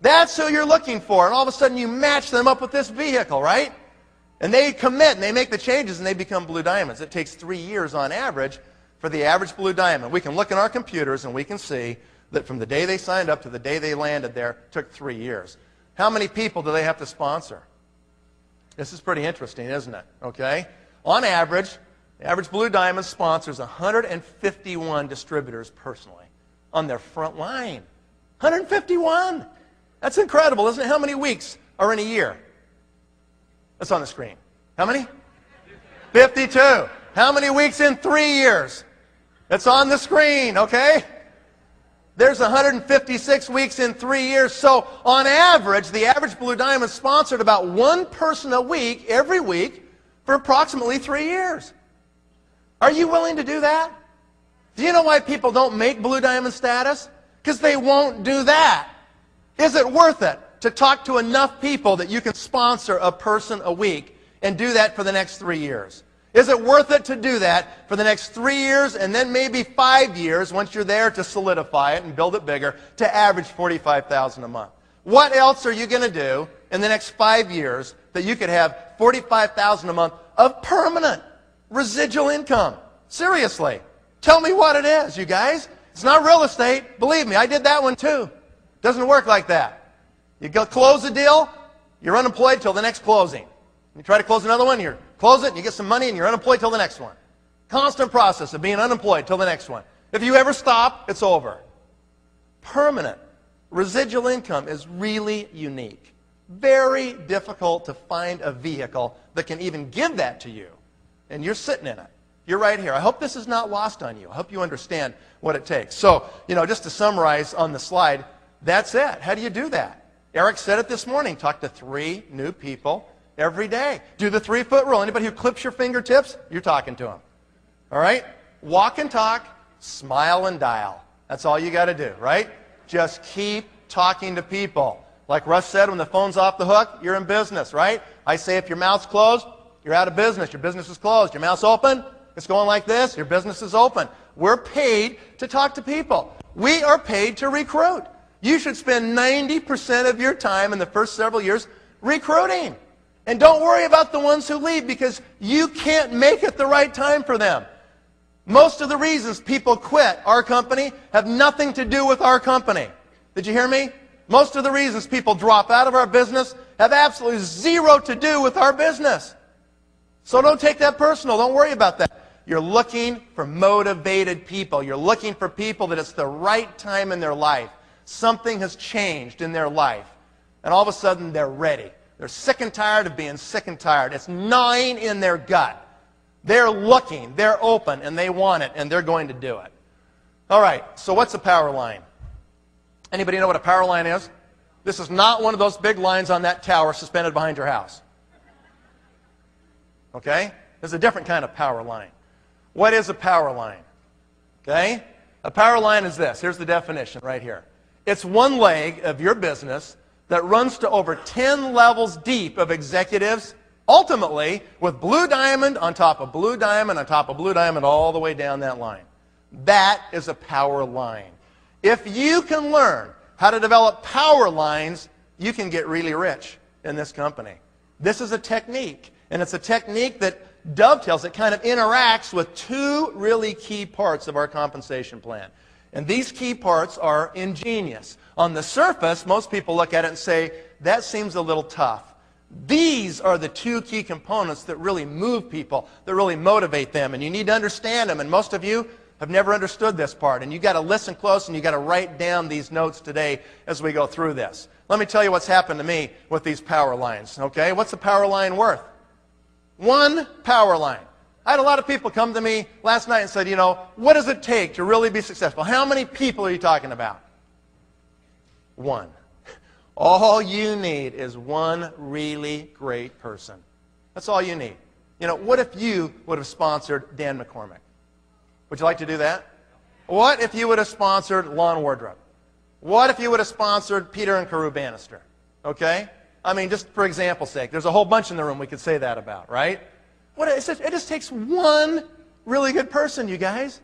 That's who you're looking for. And all of a sudden you match them up with this vehicle, right? And they commit and they make the changes and they become Blue Diamonds. It takes 3 years on average for the average Blue Diamond. We can look in our computers and we can see that from the day they signed up to the day they landed there took 3 years. How many people do they have to sponsor? This is pretty interesting, isn't it? Okay? On average, the average Blue Diamond sponsors 151 distributors personally on their front line. 151! That's incredible, isn't it? How many weeks are in a year? That's on the screen. How many? 52. How many weeks in 3 years? It's on the screen, okay? There's 156 weeks in 3 years. So on average, the average Blue Diamond sponsored about one person a week, every week, for approximately 3 years. Are you willing to do that? Do you know why people don't make Blue Diamond status? Because they won't do that. Is it worth it to talk to enough people that you can sponsor a person a week and do that for the next 3 years? Is it worth it to do that for the next 3 years and then maybe 5 years once you're there to solidify it and build it bigger to average $45,000 a month? What else are you going to do in the next 5 years that you could have $45,000 a month of permanent residual income? Seriously. Tell me what it is, you guys. It's not real estate. Believe me, I did that one too. Doesn't work like that. You go close a deal, you're unemployed till the next closing. You try to close another one, you close it, and you get some money, and you're unemployed till the next one. Constant process of being unemployed till the next one. If you ever stop, it's over. Permanent residual income is really unique. Very difficult to find a vehicle that can even give that to you. And you're sitting in it. You're right here. I hope this is not lost on you. I hope you understand what it takes. So, just to summarize on the slide, That's it. How do you do that? Eric said it this morning. Talk to 3 new people every day. Do the 3-foot rule. Anybody who clips your fingertips, you're talking to them. All right? Walk and talk, smile and dial. That's all you got to do, right? Just keep talking to people. Like Russ said, when the phone's off the hook, you're in business, right? I say if your mouth's closed, you're out of business. Your business is closed. Your mouth's open, it's going like this, your business is open. We're paid to talk to people. We are paid to recruit. You should spend 90% of your time in the first several years recruiting. And don't worry about the ones who leave because you can't make it the right time for them. Most of the reasons people quit our company have nothing to do with our company. Did you hear me? Most of the reasons people drop out of our business have absolutely zero to do with our business. So don't take that personal. Don't worry about that. You're looking for motivated people. You're looking for people that it's the right time in their life. Something has changed in their life. And all of a sudden, they're ready. They're sick and tired of being sick and tired. It's gnawing in their gut. They're looking, they're open, and they want it, and they're going to do it. All right, so what's a power line? Anybody know what a power line is? This is not one of those big lines on that tower suspended behind your house. Okay? There's a different kind of power line. What is a power line? Okay? A power line is this. Here's the definition right here. It's one leg of your business that runs to over 10 levels deep of executives, ultimately with blue diamond on top of blue diamond on top of blue diamond all the way down that line. That is a power line. If you can learn how to develop power lines, you can get really rich in this company. This is a technique, and it's a technique that dovetails, it kind of interacts with 2 really key parts of our compensation plan. And these key parts are ingenious. On the surface, most people look at it and say, that seems a little tough. These are the 2 key components that really move people, that really motivate them, and you need to understand them. And most of you have never understood this part, and you've got to listen close, and you've got to write down these notes today as we go through this. Let me tell you what's happened to me with these power lines, okay? What's a power line worth? 1 power line. I had a lot of people come to me last night and said, you know, what does it take to really be successful? How many people are you talking about? 1. All you need is 1 really great person. That's all you need. You know, what if you would have sponsored Dan McCormick? Would you like to do that? What if you would have sponsored Lon Wardrop? What if you would have sponsored Peter and Carew Bannister? Okay? I mean, just for example's sake, there's a whole bunch in the room we could say that about, right? It just takes 1 really good person, you guys.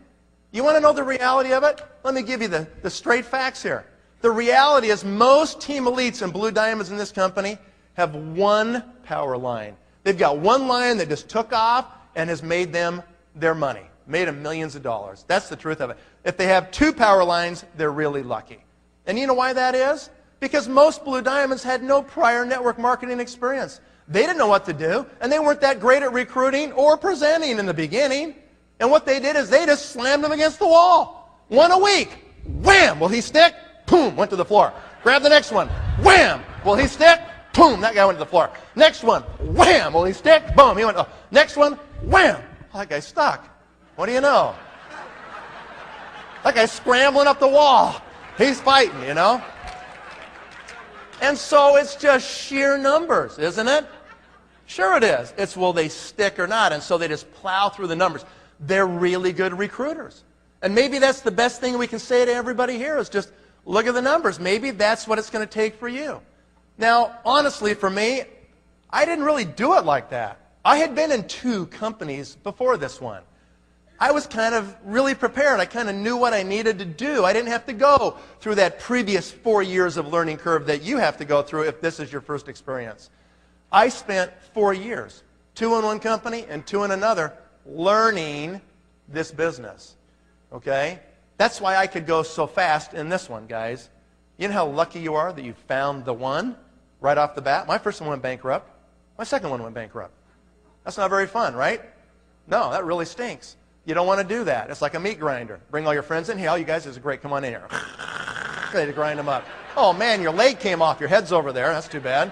You want to know the reality of it? Let me give you the straight facts here. The reality is most team elites and blue diamonds in this company have 1 power line. They've got 1 line that just took off and has made them their money, made them millions of dollars. That's the truth of it. If they have 2 power lines, they're really lucky. And you know why that is? Because most blue diamonds had no prior network marketing experience. They didn't know what to do, and they weren't that great at recruiting or presenting in the beginning. And what they did is they just slammed them against the wall. 1 a week. Wham! Will he stick? Boom! Went to the floor. Grab the next one. Wham! Will he stick? Boom! That guy went to the floor. Next one. Wham! Will he stick? Boom! He went. Oh. Next one. Wham! Oh, that guy's stuck. What do you know? That guy's scrambling up the wall. He's fighting, you know? And so it's just sheer numbers, isn't it? Sure it is. It's will they stick or not, and so they just plow through the numbers. They're really good recruiters. And maybe that's the best thing we can say to everybody here is just look at the numbers. Maybe that's what it's going to take for you. Now, honestly, for me, I didn't really do it like that. I had been in 2 companies before this one. I was kind of really prepared. I kind of knew what I needed to do. I didn't have to go through that previous 4 years of learning curve that you have to go through if this is your first experience. I spent 4 years, 2 in one company and 2 in another, learning this business. Okay? That's why I could go so fast in this one, guys. You know how lucky you are that you found the one right off the bat? My first one went bankrupt. My second one went bankrupt. That's not very fun, right? No, that really stinks. You don't want to do that. It's like a meat grinder. Bring all your friends in. Hey, all you guys, this is great. Come on in here. Ready to grind them up. Oh, man, your leg came off. Your head's over there. That's too bad.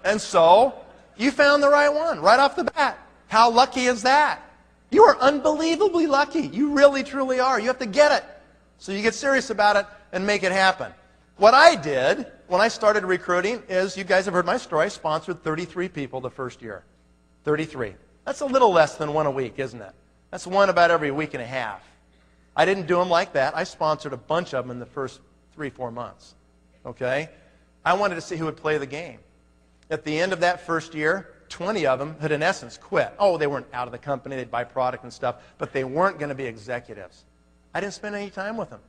And so, you found the right one right off the bat. How lucky is that? You are unbelievably lucky. You really, truly are. You have to get it. So you get serious about it and make it happen. What I did when I started recruiting is, you guys have heard my story, I sponsored 33 people the first year. 33. That's a little less than one a week, isn't it? That's one about every week and a half. I didn't do them like that. I sponsored a bunch of them in the first 3-4 months. Okay? I wanted to see who would play the game. At the end of that first year, 20 of them had, in essence, quit. Oh, they weren't out of the company. They'd buy product and stuff, but they weren't going to be executives. I didn't spend any time with them.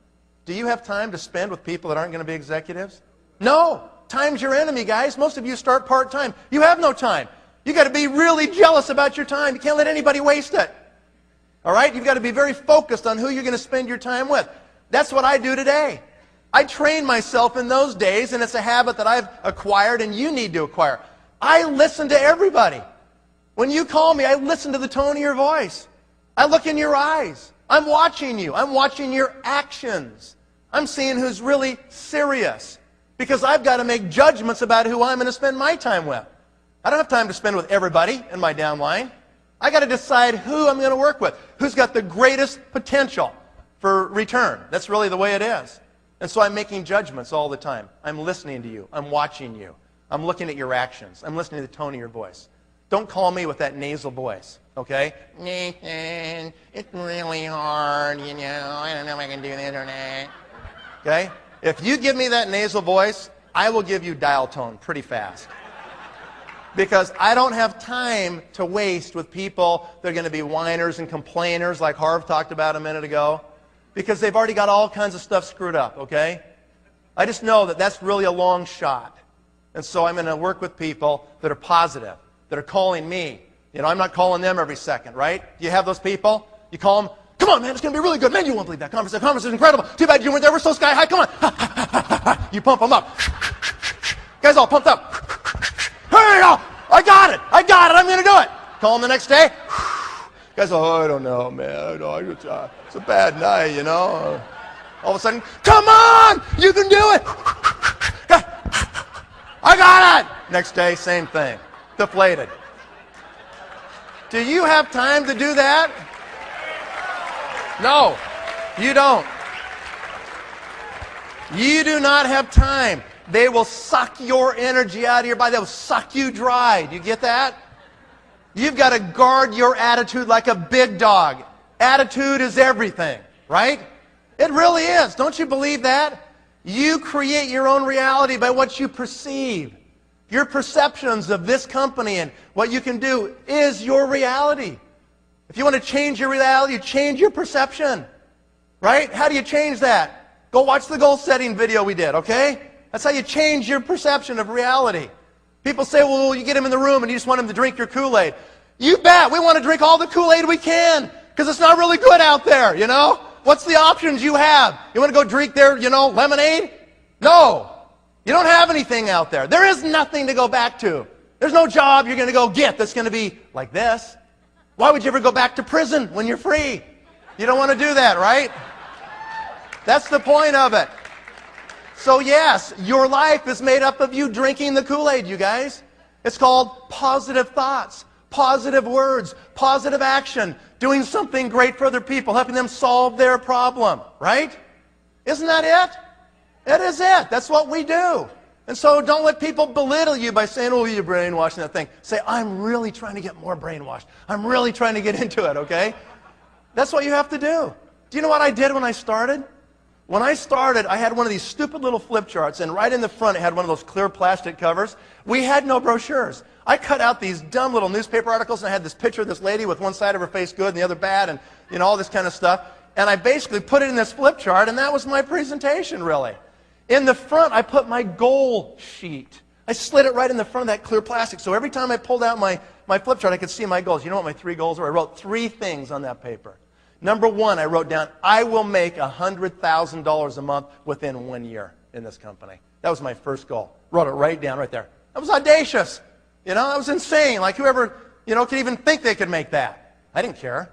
Do you have time to spend with people that aren't going to be executives? No. Time's your enemy, guys. Most of you start part-time. You have no time. You've got to be really jealous about your time. You can't let anybody waste it. All right? You've got to be very focused on who you're going to spend your time with. That's what I do today. I trained myself in those days, and it's a habit that I've acquired and you need to acquire. I listen to everybody. When you call me, I listen to the tone of your voice. I look in your eyes. I'm watching you. I'm watching your actions. I'm seeing who's really serious, because I've got to make judgments about who I'm going to spend my time with. I don't have time to spend with everybody in my downline. I got to decide who I'm going to work with, who's got the greatest potential for return. That's really the way it is. And so I'm making judgments all the time. I'm listening to you. I'm watching you. I'm looking at your actions. I'm listening to the tone of your voice. Don't call me with that nasal voice, okay? Nathan, it's really hard, you know. I don't know if I can do this or not. Okay? If you give me that nasal voice, I will give you dial tone pretty fast. Because I don't have time to waste with people that are going to be whiners and complainers like Harv talked about a minute ago. Because they've already got all kinds of stuff screwed up, okay? I just know that that's really a long shot. And so I'm going to work with people that are positive, that are calling me. You know, I'm not calling them every second, right? Do you have those people? You call them, come on, man, it's going to be really good. Man, you won't believe that conference. That conference is incredible. Too bad you weren't there. We're so sky high. Come on. You pump them up. Guys all pumped up. Hey, I got it. I'm going to do it. Call them the next day. Guys, oh, I don't know, man. It's a bad night, you know. All of a sudden, come on, you can do it. I got it. Next day, same thing. Deflated. Do you have time to do that? No, you don't. You do not have time. They will suck your energy out of your body. They will suck you dry. Do you get that? You've got to guard your attitude like a big dog. Attitude is everything, right? It really is. Don't you believe that? You create your own reality by what you perceive. Your perceptions of this company and what you can do is your reality. If you want to change your reality, change your perception. Right? How do you change that? Go watch the goal setting video we did, okay? That's how you change your perception of reality. People say, well, you get them in the room and you just want them to drink your Kool-Aid. You bet. We want to drink all the Kool-Aid we can because it's not really good out there, you know? What's the options you have? You want to go drink their, lemonade? No. You don't have anything out there. There is nothing to go back to. There's no job you're going to go get that's going to be like this. Why would you ever go back to prison when you're free? You don't want to do that, right? That's the point of it. So yes, your life is made up of you drinking the Kool-Aid, you guys. It's called positive thoughts, positive words, positive action, doing something great for other people, helping them solve their problem, right? Isn't that it? It is it. That's what we do. And so don't let people belittle you by saying, oh, you're brainwashing that thing. Say, I'm really trying to get more brainwashed. I'm really trying to get into it, okay? That's what you have to do. Do you know what I did when I started? When I started, I had one of these stupid little flip charts, and right in the front it had one of those clear plastic covers. We had no brochures. I cut out these dumb little newspaper articles, and I had this picture of this lady with one side of her face good and the other bad, and all this kind of stuff. And I basically put it in this flip chart, and that was my presentation, really. In the front, I put my goal sheet. I slid it right in the front of that clear plastic, so every time I pulled out my flip chart, I could see my goals. You know what my 3 goals were? I wrote 3 things on that paper. Number 1, I wrote down, I will make $100,000 a month within 1 year in this company. That was my first goal. Wrote it right down right there. That was audacious. That was insane. Like whoever, could even think they could make that. I didn't care.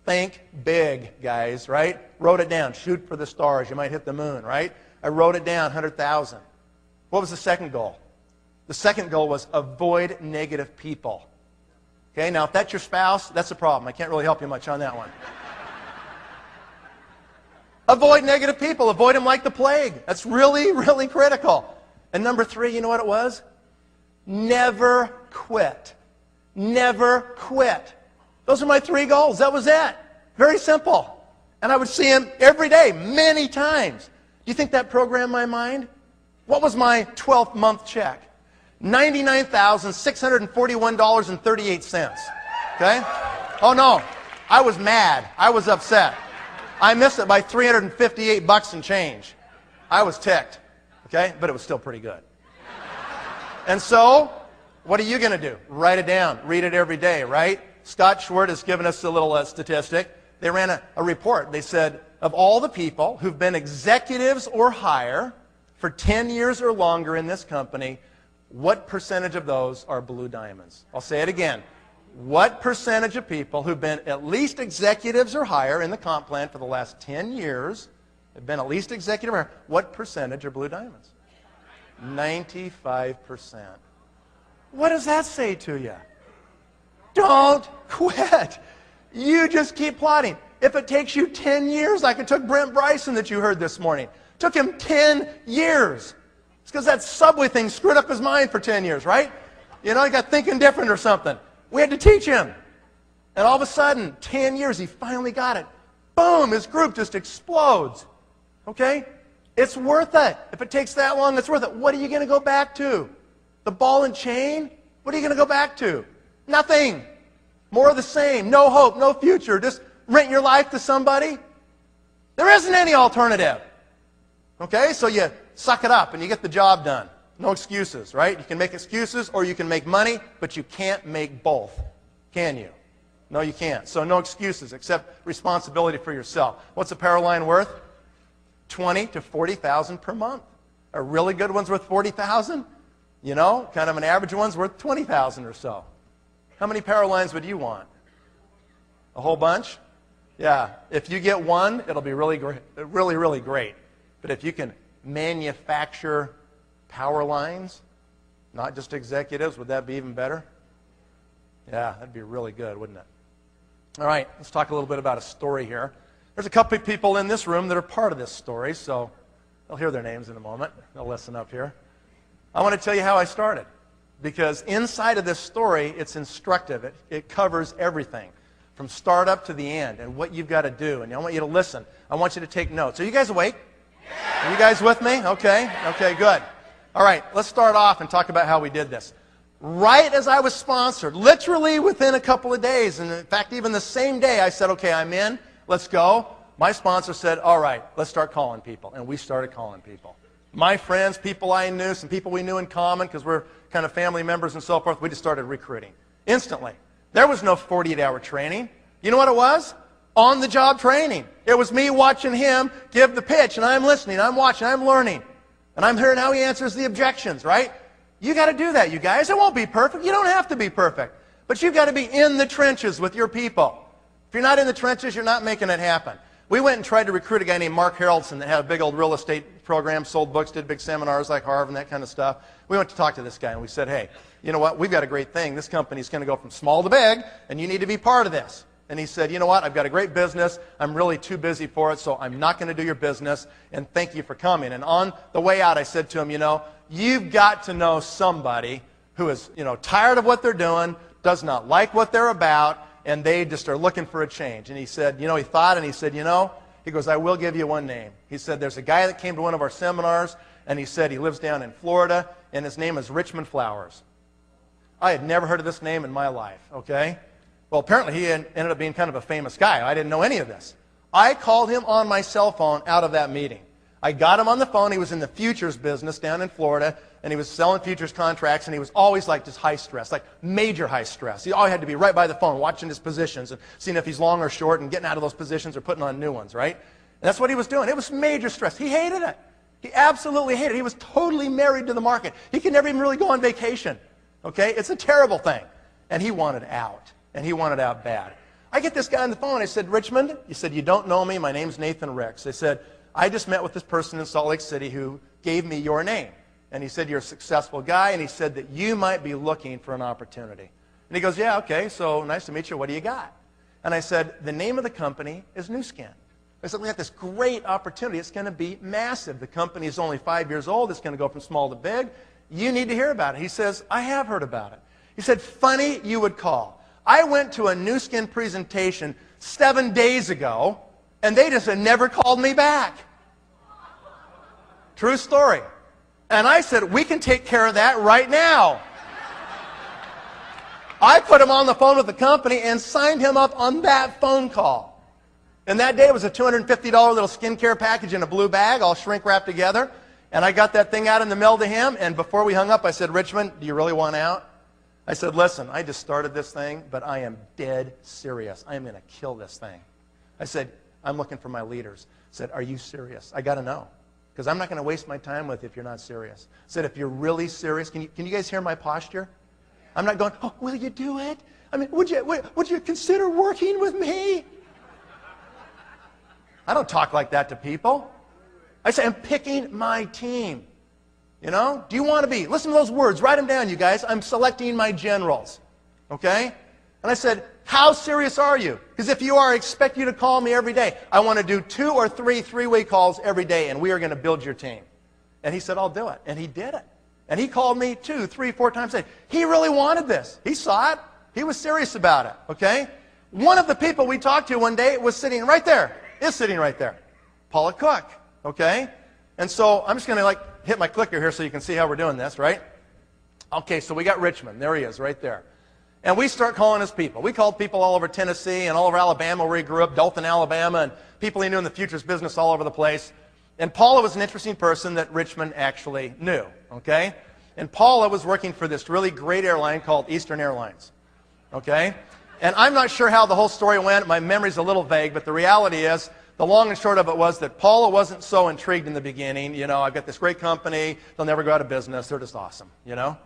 Think big, guys, right? Wrote it down. Shoot for the stars. You might hit the moon, right? I wrote it down, 100,000. What was the second goal? The second goal was avoid negative people. Okay, now if that's your spouse, that's a problem. I can't really help you much on that one. Avoid negative people. Avoid them like the plague. That's really, really critical. And number 3, you know what it was? Never quit. Never quit. Those are my 3 goals. That was it. Very simple. And I would see him every day, many times. Do you think that programmed my mind? What was my 12th month check? $99,641.38. Okay? Oh no, I was mad. I was upset. I missed it by $358 and change. I was ticked. Okay? But it was still pretty good. And so, what are you going to do? Write it down. Read it every day, right? Scott Schwartz has given us a little statistic. They ran a report. They said, of all the people who've been executives or higher for 10 years or longer in this company, what percentage of those are blue diamonds? I'll say it again. What percentage of people who've been at least executives or higher in the comp plan for the last 10 years have been at least executive or higher? What percentage are blue diamonds? 95%. What does that say to you? Don't quit. You just keep plotting. If it takes you 10 years, like it took Brent Bryson that you heard this morning, it took him 10 years. It's because that Subway thing screwed up his mind for 10 years, right? You know, he got thinking different or something. We had to teach him. And all of a sudden, 10 years, he finally got it. Boom, his group just explodes. Okay? It's worth it. If it takes that long, it's worth it. What are you going to go back to? The ball and chain? What are you going to go back to? Nothing. More of the same. No hope, no future. Just rent your life to somebody. There isn't any alternative. Okay? So you suck it up and you get the job done. No excuses, right? You can make excuses or you can make money, but you can't make both. Can you? No, you can't. So no excuses except responsibility for yourself. What's a power line worth? 20 to 40,000 per month. A really good one's worth 40,000. You know, kind of an average one's worth 20,000 or so. How many power lines would you want? A whole bunch? Yeah. If you get one, it'll be really great, really, really great. But if you can manufacture power lines, not just executives, would that be even better? Yeah, that'd be really good, wouldn't it? All right, let's talk a little bit about a story here. There's a couple of people in this room that are part of this story, so they'll hear their names in a moment. They'll listen up here. I want to tell you how I started, because inside of this story, it's instructive. It covers everything, from startup to the end, and what you've got to do. And I want you to listen. I want you to take notes. Are you guys awake? Yeah. Are you guys with me? Okay. Okay, good. All right, let's start off and talk about how we did this. Right as I was sponsored, literally within a couple of days, and in fact, even the same day, I said, okay, I'm in. Let's go. My sponsor said, all right, let's start calling people. And we started calling people. My friends, people I knew, some people we knew in common because we're kind of family members and so forth, we just started recruiting. Instantly. There was no 48-hour training. You know what it was? On-the-job training. It was me watching him give the pitch, and I'm listening, I'm watching, I'm learning. And I'm hearing how he answers the objections, right? You got to do that, you guys. It won't be perfect. You don't have to be perfect. But you've got to be in the trenches with your people. If you're not in the trenches, you're not making it happen. We went and tried to recruit a guy named Mark Harrelson that had a big old real estate program, sold books, did big seminars like Harvard and that kind of stuff. We went to talk to this guy and we said, hey, you know what? We've got a great thing. This company's going to go from small to big and you need to be part of this. And he said, you know what? I've got a great business. I'm really too busy for it, so I'm not going to do your business. And thank you for coming. And on the way out, I said to him, you know, you've got to know somebody who is, you know, tired of what they're doing, does not like what they're about, and they just are looking for a change. And he said, you know, he thought, and he said, you know, he goes, I will give you one name. He said, there's a guy that came to one of our seminars, and he said he lives down in Florida, and his name is Richmond Flowers. I had never heard of this name in my life, okay? Well, apparently he ended up being kind of a famous guy. I didn't know any of this. I called him on my cell phone out of that meeting. I got him on the phone. He was in the futures business down in Florida, and he was selling futures contracts, and he was always like just high stress, like major high stress. He always had to be right by the phone watching his positions and seeing if he's long or short and getting out of those positions or putting on new ones, right? And that's what he was doing. It was major stress. He hated it. He absolutely hated it. He was totally married to the market. He could never even really go on vacation, okay? It's a terrible thing. And he wanted out, and he wanted out bad. I get this guy on the phone. I said, Richmond, he said, you don't know me. My name's Nathan Ricks. I said, I just met with this person in Salt Lake City who gave me your name. And he said, you're a successful guy, and he said that you might be looking for an opportunity. And he goes, yeah, okay, so nice to meet you. What do you got? And I said, the name of the company is Nu Skin. I said, we got this great opportunity. It's going to be massive. The company is only 5 years old. It's going to go from small to big. You need to hear about it. He says, I have heard about it. He said, funny you would call. I went to a Nu Skin presentation 7 days ago, and they just had never called me back. True story. And I said, we can take care of that right now. I put him on the phone with the company and signed him up on that phone call. And that day it was a $250 little skincare package in a blue bag, all shrink wrapped together. And I got that thing out in the mail to him, and before we hung up, I said, Richmond, do you really want out? I said, listen, I just started this thing, but I am dead serious. I am going to kill this thing. I said, I'm looking for my leaders. I said, are you serious? I got to know, because I'm not going to waste my time with you if you're not serious. I said, if you're really serious, can you guys hear my posture? I'm not going, oh, will you do it? I mean, would you consider working with me? I don't talk like that to people. I say, I'm picking my team. You know, do you want to be? Listen to those words. Write them down, you guys. I'm selecting my generals. Okay? And I said, how serious are you? Because if you are, I expect you to call me every day. I want to do 2 or 3 three-way calls every day, and we are going to build your team. And he said, I'll do it. And he did it. And he called me 2, 3, 4 times a day. He really wanted this. He saw it. He was serious about it. Okay? One of the people we talked to one day was sitting right there. Is sitting right there. Paula Cook. Okay? And so I'm just going to hit my clicker here so you can see how we're doing this, right? Okay, so we got Richmond. There he is, right there. And we start calling his people. We called people all over Tennessee and all over Alabama where he grew up, Dothan, Alabama, and people he knew in the futures business all over the place. And Paula was an interesting person that Richmond actually knew, okay? And Paula was working for this really great airline called Eastern Airlines, okay? And I'm not sure how the whole story went. My memory's a little vague, but the reality is, the long and short of it was that Paula wasn't so intrigued in the beginning. You know, I've got this great company. They'll never go out of business. They're just awesome, you know?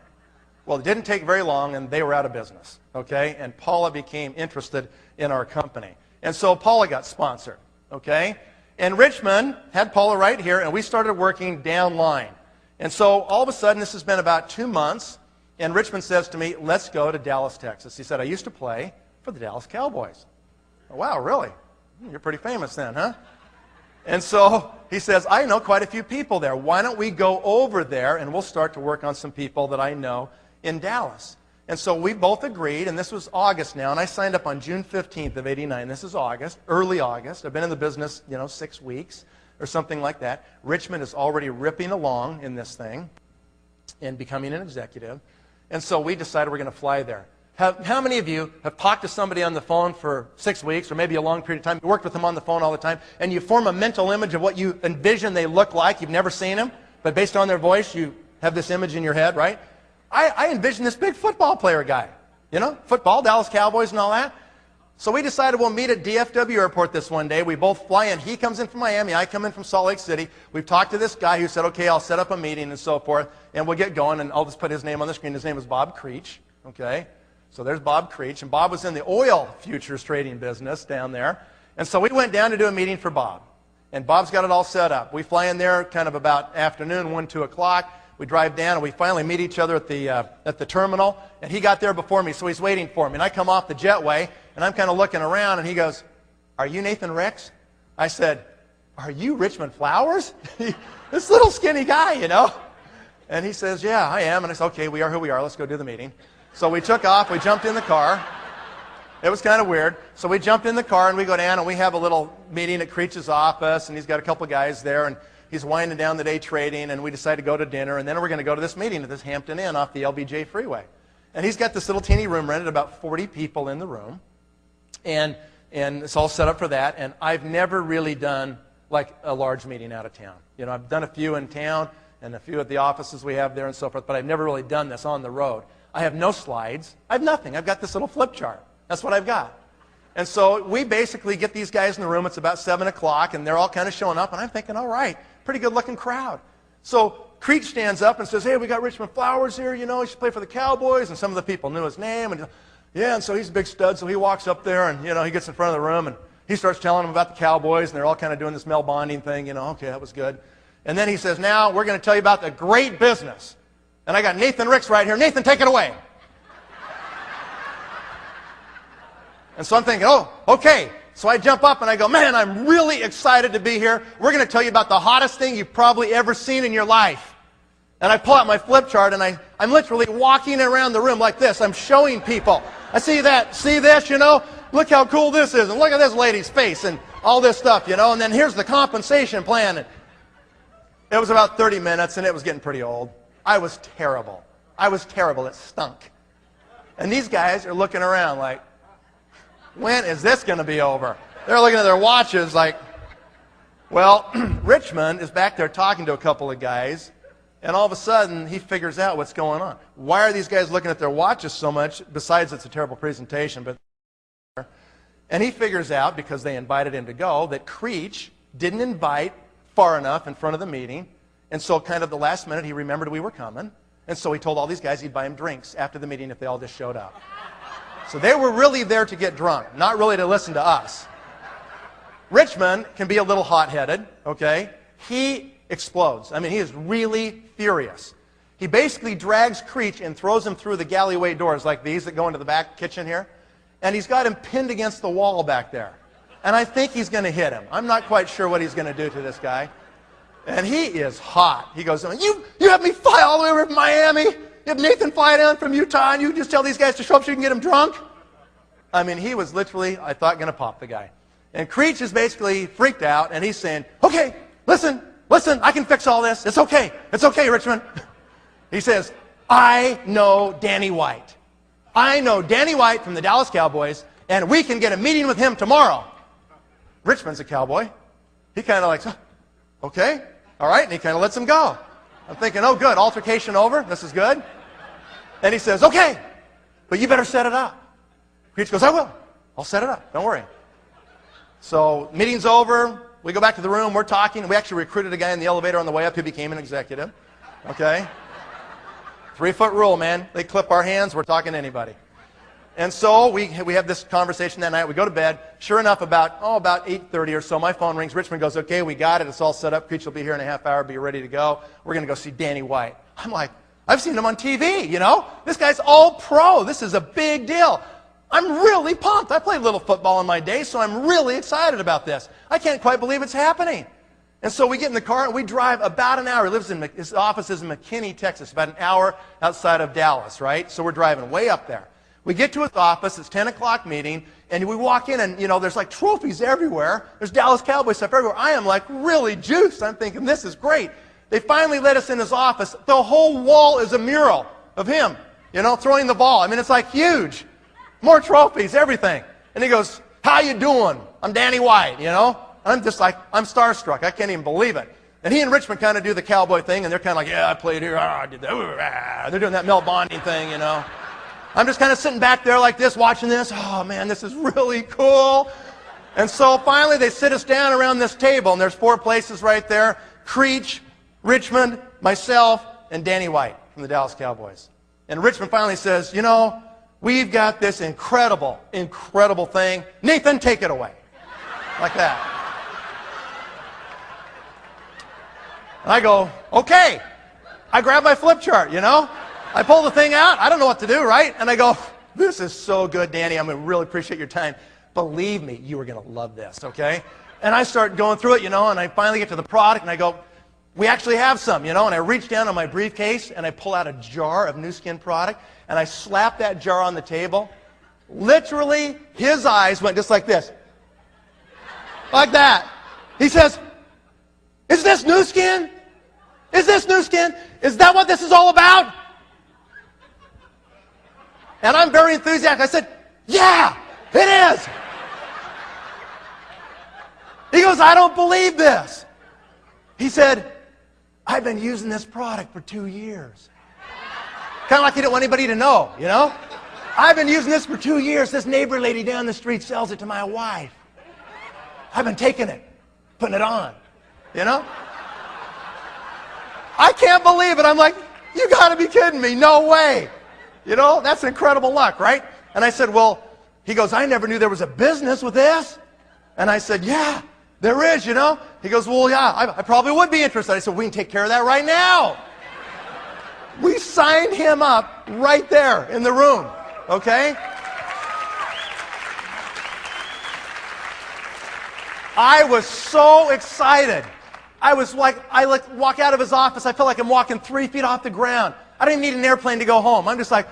Well, it didn't take very long, and they were out of business, okay? And Paula became interested in our company. And so Paula got sponsored, okay? And Richmond had Paula right here, and we started working downline. And so all of a sudden, this has been about 2 months, and Richmond says to me, let's go to Dallas, Texas. He said, I used to play for the Dallas Cowboys. Oh, wow, really? You're pretty famous then, huh? And so he says, I know quite a few people there. Why don't we go over there, and we'll start to work on some people that I know in Dallas. And so we both agreed, and this was August now, and I signed up on June 15th of '89. This is August, early August. I've been in the business, 6 weeks or something like that. Richmond is already ripping along in this thing and becoming an executive. And so we decided we're going to fly there. How many of you have talked to somebody on the phone for 6 weeks or maybe a long period of time, you worked with them on the phone all the time, and you form a mental image of what you envision they look like? You've never seen them, but based on their voice, you have this image in your head, right? I envision this big football player guy, football, Dallas Cowboys and all that. So we decided we'll meet at DFW Airport this one day. We both fly in. He comes in from Miami. I come in from Salt Lake City. We've talked to this guy who said, okay, I'll set up a meeting and so forth, and we'll get going, and I'll just put his name on the screen. His name is Bob Creech, okay? So there's Bob Creech, and Bob was in the oil futures trading business down there. And so we went down to do a meeting for Bob, and Bob's got it all set up. We fly in there kind of about afternoon, 1, 2 o'clock. We drive down, and we finally meet each other at the terminal, and he got there before me, so he's waiting for me. And I come off the jetway, and I'm kind of looking around, and he goes, are you Nathan Ricks? I said, are you Richmond Flowers? This little skinny guy, And he says, yeah, I am. And I said, okay, we are who we are. Let's go do the meeting. So we took off. We jumped in the car. It was kind of weird. So we jumped in the car, and we go down, and we have a little meeting at Creech's office, and he's got a couple of guys there, and he's winding down the day trading, and we decided to go to dinner, and then we're going to go to this meeting at this Hampton Inn off the LBJ Freeway. And he's got this little teeny room rented, about 40 people in the room, and it's all set up for that. And I've never really done like a large meeting out of town. I've done a few in town and a few at the offices we have there and so forth, but I've never really done this on the road. I have no slides. I have nothing. I've got this little flip chart. That's what I've got. And so we basically get these guys in the room. It's about 7 o'clock, and they're all kind of showing up, and I'm thinking, all right, pretty good-looking crowd. So Creech stands up and says, hey, we got Richmond Flowers here, he should play for the Cowboys, and some of the people knew his name, and yeah, and so he's a big stud, so he walks up there, and, he gets in front of the room, and he starts telling them about the Cowboys, and they're all kind of doing this Mel bonding thing, okay, that was good. And then he says, now we're going to tell you about the great business. And I got Nathan Ricks right here. Nathan, take it away. And so I'm thinking, oh, okay. So I jump up and I go, man, I'm really excited to be here. We're going to tell you about the hottest thing you've probably ever seen in your life. And I pull out my flip chart and I'm literally walking around the room like this. I'm showing people. I see that, see this, you know? Look how cool this is. And look at this lady's face and all this stuff, you know? And then here's the compensation plan. And it was about 30 minutes and it was getting pretty old. I was terrible. It stunk. And these guys are looking around like, when is this going to be over? They're looking at their watches like, well, Richmond is back there talking to a couple of guys, and all of a sudden he figures out what's going on. Why are these guys looking at their watches so much, besides it's a terrible presentation? And he figures out, because they invited him to go, that Creech didn't invite far enough in front of the meeting, and so kind of the last minute he remembered we were coming, and so he told all these guys he'd buy them drinks after the meeting if they all just showed up. So they were really there to get drunk, not really to listen to us. Richmond can be a little hot-headed, okay? He explodes. I mean, he is really furious. He basically drags Creech and throws him through the galleyway doors like these that go into the back kitchen here. And he's got him pinned against the wall back there. And I think he's going to hit him. I'm not quite sure what he's going to do to this guy. And he is hot. He goes, you have me fly all the way over from Miami? You have Nathan fly down from Utah and you just tell these guys to show up so you can get them drunk? I mean, he was literally, I thought, going to pop the guy. And Creech is basically freaked out, and he's saying, okay, listen, I can fix all this. It's okay, Richmond. He says, I know Danny White. I know Danny White from the Dallas Cowboys, and we can get a meeting with him tomorrow. Richmond's a cowboy. He kind of like, okay, all right, and he kind of lets him go. I'm thinking, oh, good, altercation over. This is good. And he says, okay, but you better set it up. Creech goes, I will. I'll set it up. Don't worry. So meeting's over. We go back to the room. We're talking. We actually recruited a guy in the elevator on the way up who became an executive. Okay? 3-foot rule, man. They clip our hands. We're talking to anybody. And so we have this conversation that night. We go to bed. Sure enough, about 8:30 or so, my phone rings. Richmond goes, okay, we got it. It's all set up. Creech will be here in a half hour. Be ready to go. We're going to go see Danny White. I'm like, I've seen him on TV, you know? This guy's all pro. This is a big deal. I'm really pumped. I played little football in my day, so I'm really excited about this. I can't quite believe it's happening. And so we get in the car and we drive about an hour. His office is in McKinney, Texas, about an hour outside of Dallas, right? So we're driving way up there. We get to his office, it's 10 o'clock meeting, and we walk in and, you know, there's like trophies everywhere. There's Dallas Cowboys stuff everywhere. I am like really juiced. I'm thinking, this is great. They finally let us in his office. The whole wall is a mural of him, you know, throwing the ball. I mean, it's like huge. More trophies, everything. And he goes, how you doing? I'm Danny White, you know? I'm just like, I'm starstruck. I can't even believe it. And he and Richmond kind of do the cowboy thing, and they're kind of like, yeah, I played here. I did that. They're doing that Mel Bonding thing, you know? I'm just kind of sitting back there like this, watching this. Oh, man, this is really cool. And so finally they sit us down around this table, and there's 4 places right there. Creech, Richmond, myself, and Danny White from the Dallas Cowboys. And Richmond finally says, you know, we've got this incredible thing. Nathan, take it away. Like that. And I go, okay. I grab my flip chart, you know. I pull the thing out. I don't know what to do, right? And I go, this is so good, Danny. I'm going to really appreciate your time. Believe me, you are going to love this, okay? And I start going through it, you know, and I finally get to the product, and I go, we actually have some, you know. And I reach down on my briefcase, and I pull out a jar of Nu Skin product, and I slap that jar on the table. Literally, his eyes went just like this. Like that. He says, is this Nu Skin? Is this Nu Skin? Is that what this is all about? And I'm very enthusiastic. I said, yeah, it is. He goes, I don't believe this. He said, I've been using this product for 2 years. Kind of like he didn't want anybody to know, you know? I've been using this for 2 years. This neighbor lady down the street sells it to my wife. I've been taking it, putting it on, you know? I can't believe it. I'm like, you got to be kidding me. No way. You know, that's incredible luck, right? And I said, well, he goes, I never knew there was a business with this. And I said, yeah, there is, you know. He goes, well, yeah, I probably would be interested. I said, we can take care of that right now. We signed him up right there in the room, okay? I was so excited. I walk out of his office. I feel like I'm walking 3 feet off the ground. I don't even need an airplane to go home. I'm just like,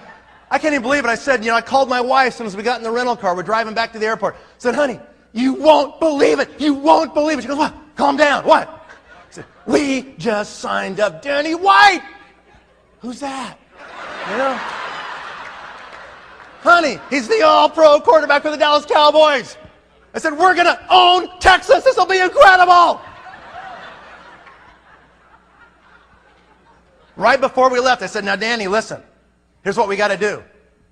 I can't even believe it. I said, I called my wife as soon as we got in the rental car. We're driving back to the airport. I said, honey, you won't believe it. You won't believe it. She goes, what? Calm down. What? I said, we just signed up Danny White. Who's that? Honey, he's the all-pro quarterback for the Dallas Cowboys. I said, we're going to own Texas. This will be incredible. Right before we left, I said, now, Danny, listen. Here's what we got to do.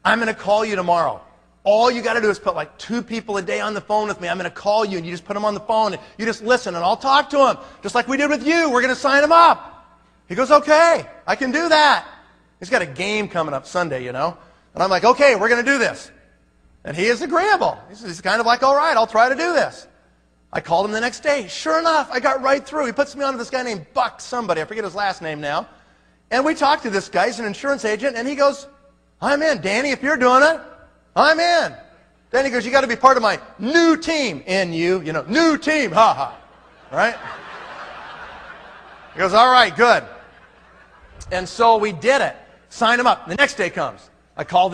I'm going to call you tomorrow. All you got to do is put like 2 people a day on the phone with me. I'm going to call you, and you just put them on the phone, and you just listen, and I'll talk to them, just like we did with you. We're going to sign them up. He goes, okay, I can do that. He's got a game coming up Sunday, And I'm like, okay, we're going to do this. And he is agreeable. He's kind of like, all right, I'll try to do this. I called him the next day. Sure enough, I got right through. He puts me on to this guy named Buck somebody. I forget his last name now. And we talked to this guy. He's an insurance agent. And he goes, I'm in. Danny, if you're doing it, I'm in. Then he goes, you got to be part of my new team. N-U, new team. Ha ha. Right? He goes, all right, good. And so we did it. Sign him up. The next day comes. I called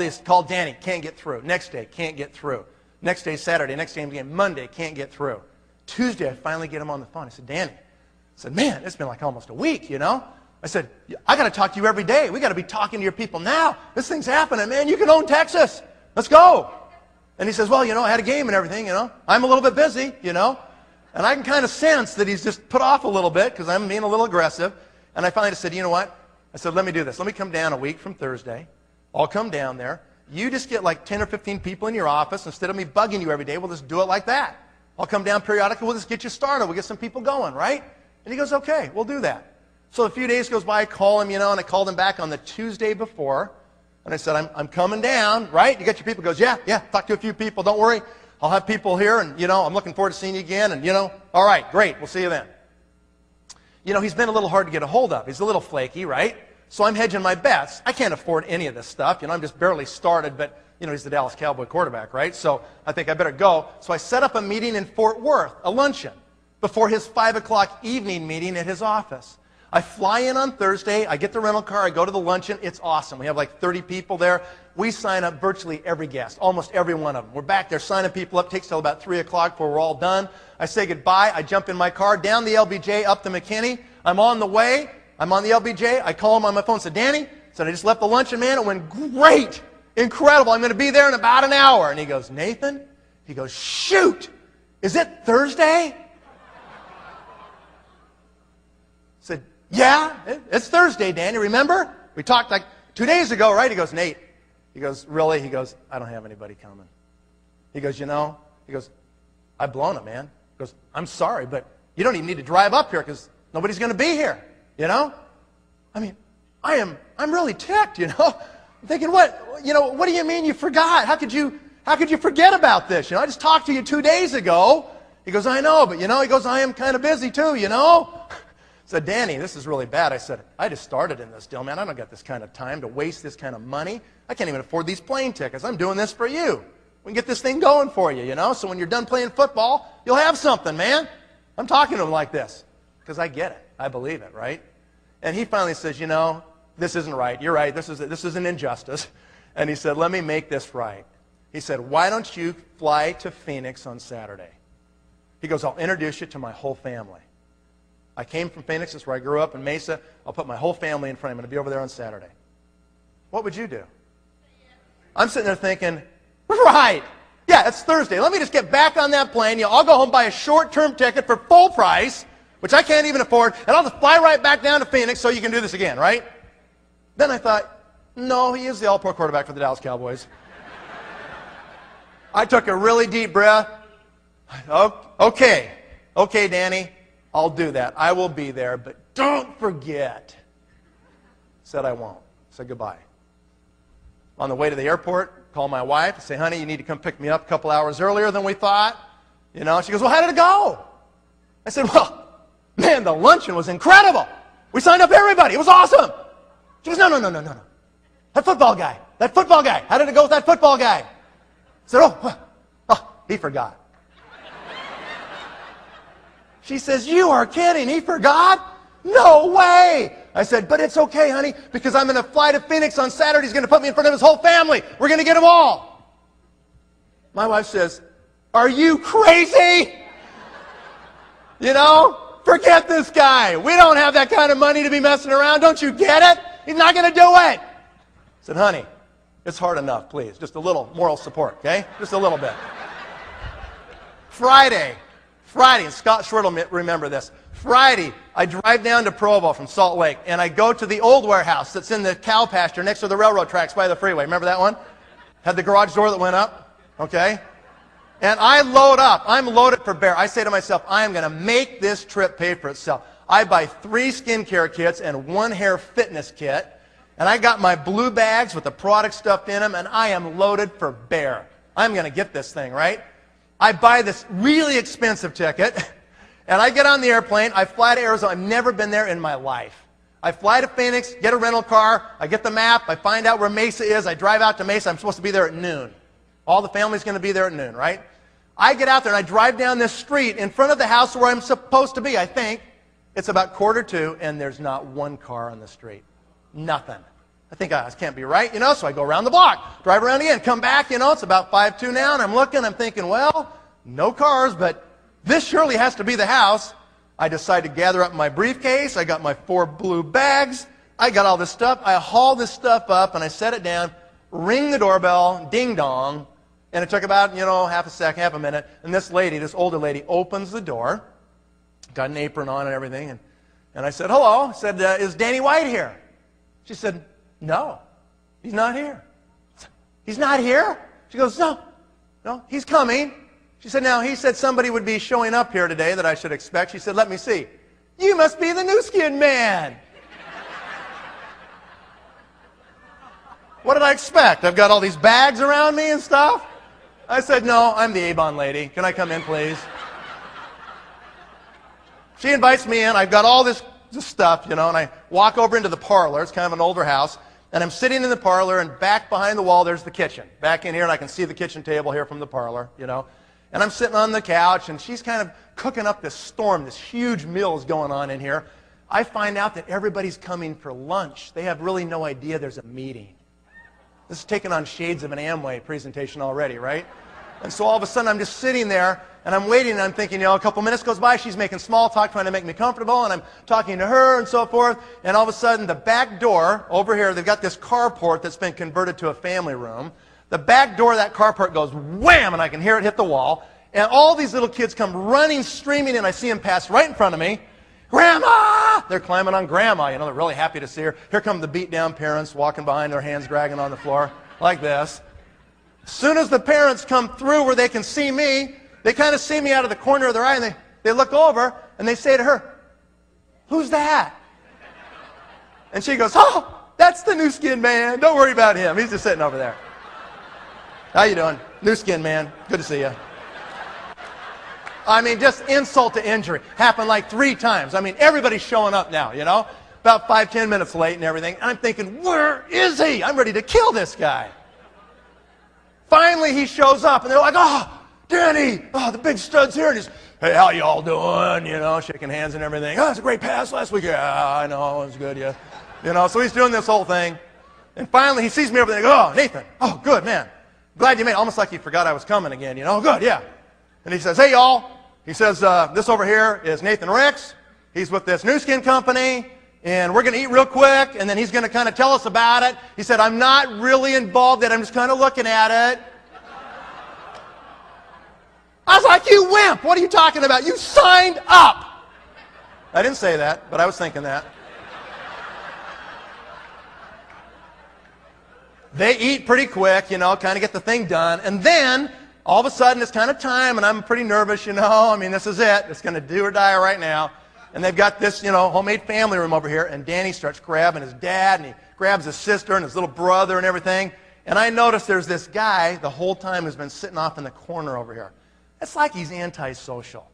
Danny, can't get through. Next day, can't get through. Next day, Saturday. Next day, again, Monday, can't get through. Tuesday, I finally get him on the phone. I said, Danny. I said, man, it's been like almost a week, I said, I got to talk to you every day. We got to be talking to your people now. This thing's happening, man. You can own Texas. Let's go. And he says, well, I had a game and everything, I'm a little bit busy, And I can kind of sense that he's just put off a little bit because I'm being a little aggressive. And I finally just said, you know what? I said, let me do this. Let me come down a week from Thursday. I'll come down there. You just get like 10 or 15 people in your office. Instead of me bugging you every day, we'll just do it like that. I'll come down periodically. We'll just get you started. We'll get some people going, right? And he goes, okay, we'll do that. So a few days goes by. I call him, and I called him back on the Tuesday before. And I said, I'm coming down, right? You got your people. He goes, yeah, talk to a few people. Don't worry. I'll have people here, and, I'm looking forward to seeing you again. And, all right, great. We'll see you then. He's been a little hard to get a hold of. He's a little flaky, right? So I'm hedging my bets. I can't afford any of this stuff. I'm just barely started, but, he's the Dallas Cowboy quarterback, right? So I think I better go. So I set up a meeting in Fort Worth, a luncheon, before his 5 o'clock evening meeting at his office. I fly in on Thursday. I get the rental car. I go to the luncheon. It's awesome. We have like 30 people there. We sign up virtually every guest, almost every one of them. We're back there signing people up. It takes till about 3 o'clock before we're all done. I say goodbye. I jump in my car, down the LBJ, up to McKinney. I'm on the way. I'm on the LBJ. I call him on my phone. Said, Danny, I just left the luncheon, man. It went great. Incredible. I'm going to be there in about an hour. And he goes, Nathan? He goes, shoot. Is it Thursday? I said, yeah, it's Thursday, Danny. Remember? We talked like 2 days ago, right? He goes, Nate. He goes, really? He goes, I don't have anybody coming. He goes, He goes, I've blown it, man. He goes, I'm sorry, but you don't even need to drive up here because nobody's going to be here. I mean, I'm really ticked, I'm thinking, what do you mean you forgot? How could you forget about this? I just talked to you 2 days ago. He goes, I know, but he goes, I am kind of busy too, I said, Danny, this is really bad. I said, I just started in this deal, man. I don't got this kind of time to waste this kind of money. I can't even afford these plane tickets. I'm doing this for you. We can get this thing going for you, So when you're done playing football, you'll have something, man. I'm talking to him like this because I get it. I believe it, right? And he finally says, this isn't right. You're right. This is an injustice. And he said, let me make this right. He said, why don't you fly to Phoenix on Saturday? He goes, I'll introduce you to my whole family. I came from Phoenix. That's where I grew up in Mesa. I'll put my whole family in front of him. I'm going to be over there on Saturday. What would you do? I'm sitting there thinking, right. Yeah, it's Thursday. Let me just get back on that plane. I'll go home, buy a short-term ticket for full price, which I can't even afford, and I'll just fly right back down to Phoenix so you can do this again, right? Then I thought, no, he is the all-pro quarterback for the Dallas Cowboys. I took a really deep breath. Okay, Danny, I'll do that. I will be there, but don't forget. Said I won't. Said goodbye. On the way to the airport, call my wife and say, honey, you need to come pick me up a couple hours earlier than we thought. She goes, well, how did it go? I said, well, man, the luncheon was incredible. We signed up everybody. It was awesome. She goes, no. That football guy. How did it go with that football guy? I said, he forgot. She says, you are kidding. He forgot? No way. I said, but it's okay, honey, because I'm going to fly to Phoenix on Saturday. He's going to put me in front of his whole family. We're going to get them all. My wife says, are you crazy? You know, forget this guy. We don't have that kind of money to be messing around. Don't you get it? He's not going to do it. I said, honey, it's hard enough, please. Just a little moral support, okay? Just a little bit. Friday, and Scott Schwert will remember this. Friday, I drive down to Provo from Salt Lake, and I go to the old warehouse that's in the cow pasture next to the railroad tracks by the freeway. Remember that one? Had the garage door that went up, okay? And I load up. I'm loaded for bear. I say to myself, I am going to make this trip pay for itself. I buy 3 skincare kits and 1 hair fitness kit, and I got my blue bags with the product stuffed in them, and I am loaded for bear. I'm going to get this thing, right? I buy this really expensive ticket, and I get on the airplane. I fly to Arizona. I've never been there in my life. I fly to Phoenix, get a rental car. I get the map. I find out where Mesa is. I drive out to Mesa. I'm supposed to be there at noon. All the family's going to be there at noon, right? I get out there, and I drive down this street in front of the house where I'm supposed to be, I think. It's about 1:45, and there's not 1 car on the street. Nothing. I think, this can't be right, you know, so I go around the block, drive around again, come back, you know, it's about 5:02 now, and I'm looking, I'm thinking, well, no cars, but this surely has to be the house. I decide to gather up my briefcase. I got my 4 blue bags. I got all this stuff. I haul this stuff up, and I set it down, ring the doorbell, ding dong, and it took about, you know, half a minute, and this lady, this older lady, opens the door, got an apron on and everything, and I said, hello. I said, is Danny White here? She said, no, he's not here. He's not here? She goes, no, he's coming. She said, now, he said somebody would be showing up here today that I should expect. She said, let me see. You must be the New Skin Man. What did I expect? I've got all these bags around me and stuff. I said, no, I'm the Avon lady. Can I come in, please? She invites me in. I've got all this stuff, you know, and I walk over into the parlor. It's kind of an older house. And I'm sitting in the parlor, and back behind the wall, there's the kitchen. Back in here, and I can see the kitchen table here from the parlor, you know. And I'm sitting on the couch, and she's kind of cooking up this storm. This huge meal is going on in here. I find out that everybody's coming for lunch. They have really no idea there's a meeting. This is taking on shades of an Amway presentation already, right? And so all of a sudden, I'm just sitting there, and I'm waiting, and I'm thinking, you know, a couple minutes goes by, she's making small talk, trying to make me comfortable, and I'm talking to her and so forth, and all of a sudden, the back door, over here, they've got this carport that's been converted to a family room. The back door of that carport goes wham, and I can hear it hit the wall, and all these little kids come running, screaming, and I see them pass right in front of me. Grandma! They're climbing on Grandma, you know, they're really happy to see her. Here come the beat-down parents walking behind, their hands dragging on the floor, like this. As soon as the parents come through where they can see me, they kind of see me out of the corner of their eye, and they look over, and they say to her, who's that? And she goes, oh, that's the New Skin Man. Don't worry about him. He's just sitting over there. How you doing? New Skin Man. Good to see you. I mean, just insult to injury. Happened like 3 times. I mean, everybody's showing up now, you know? About 5-10 minutes late and everything. And I'm thinking, where is he? I'm ready to kill this guy. Finally, he shows up, and they're like, oh, Danny, oh, the big stud's here. And he's, hey, how y'all doing? You know, shaking hands and everything. Oh, it's a great pass last week. Yeah, I know, it was good, yeah. You know, so he's doing this whole thing. And finally, he sees me over there and goes, oh, Nathan, oh, good, man. Glad you made it. Almost like he forgot I was coming again, you know. Good, yeah. And he says, hey, y'all. He says, this over here is Nathan Ricks. He's with this New Skin company. And we're going to eat real quick, and then he's going to kind of tell us about it. He said, I'm not really involved yet. I'm just kind of looking at it. I was like, you wimp. What are you talking about? You signed up. I didn't say that, but I was thinking that. They eat pretty quick, you know, kind of get the thing done. And then, all of a sudden, it's kind of time, and I'm pretty nervous, you know. I mean, this is it. It's going to do or die right now. And they've got this, you know, homemade family room over here, and Danny starts grabbing his dad, and he grabs his sister and his little brother and everything. And I notice there's this guy the whole time who's been sitting off in the corner over here. It's like he's antisocial.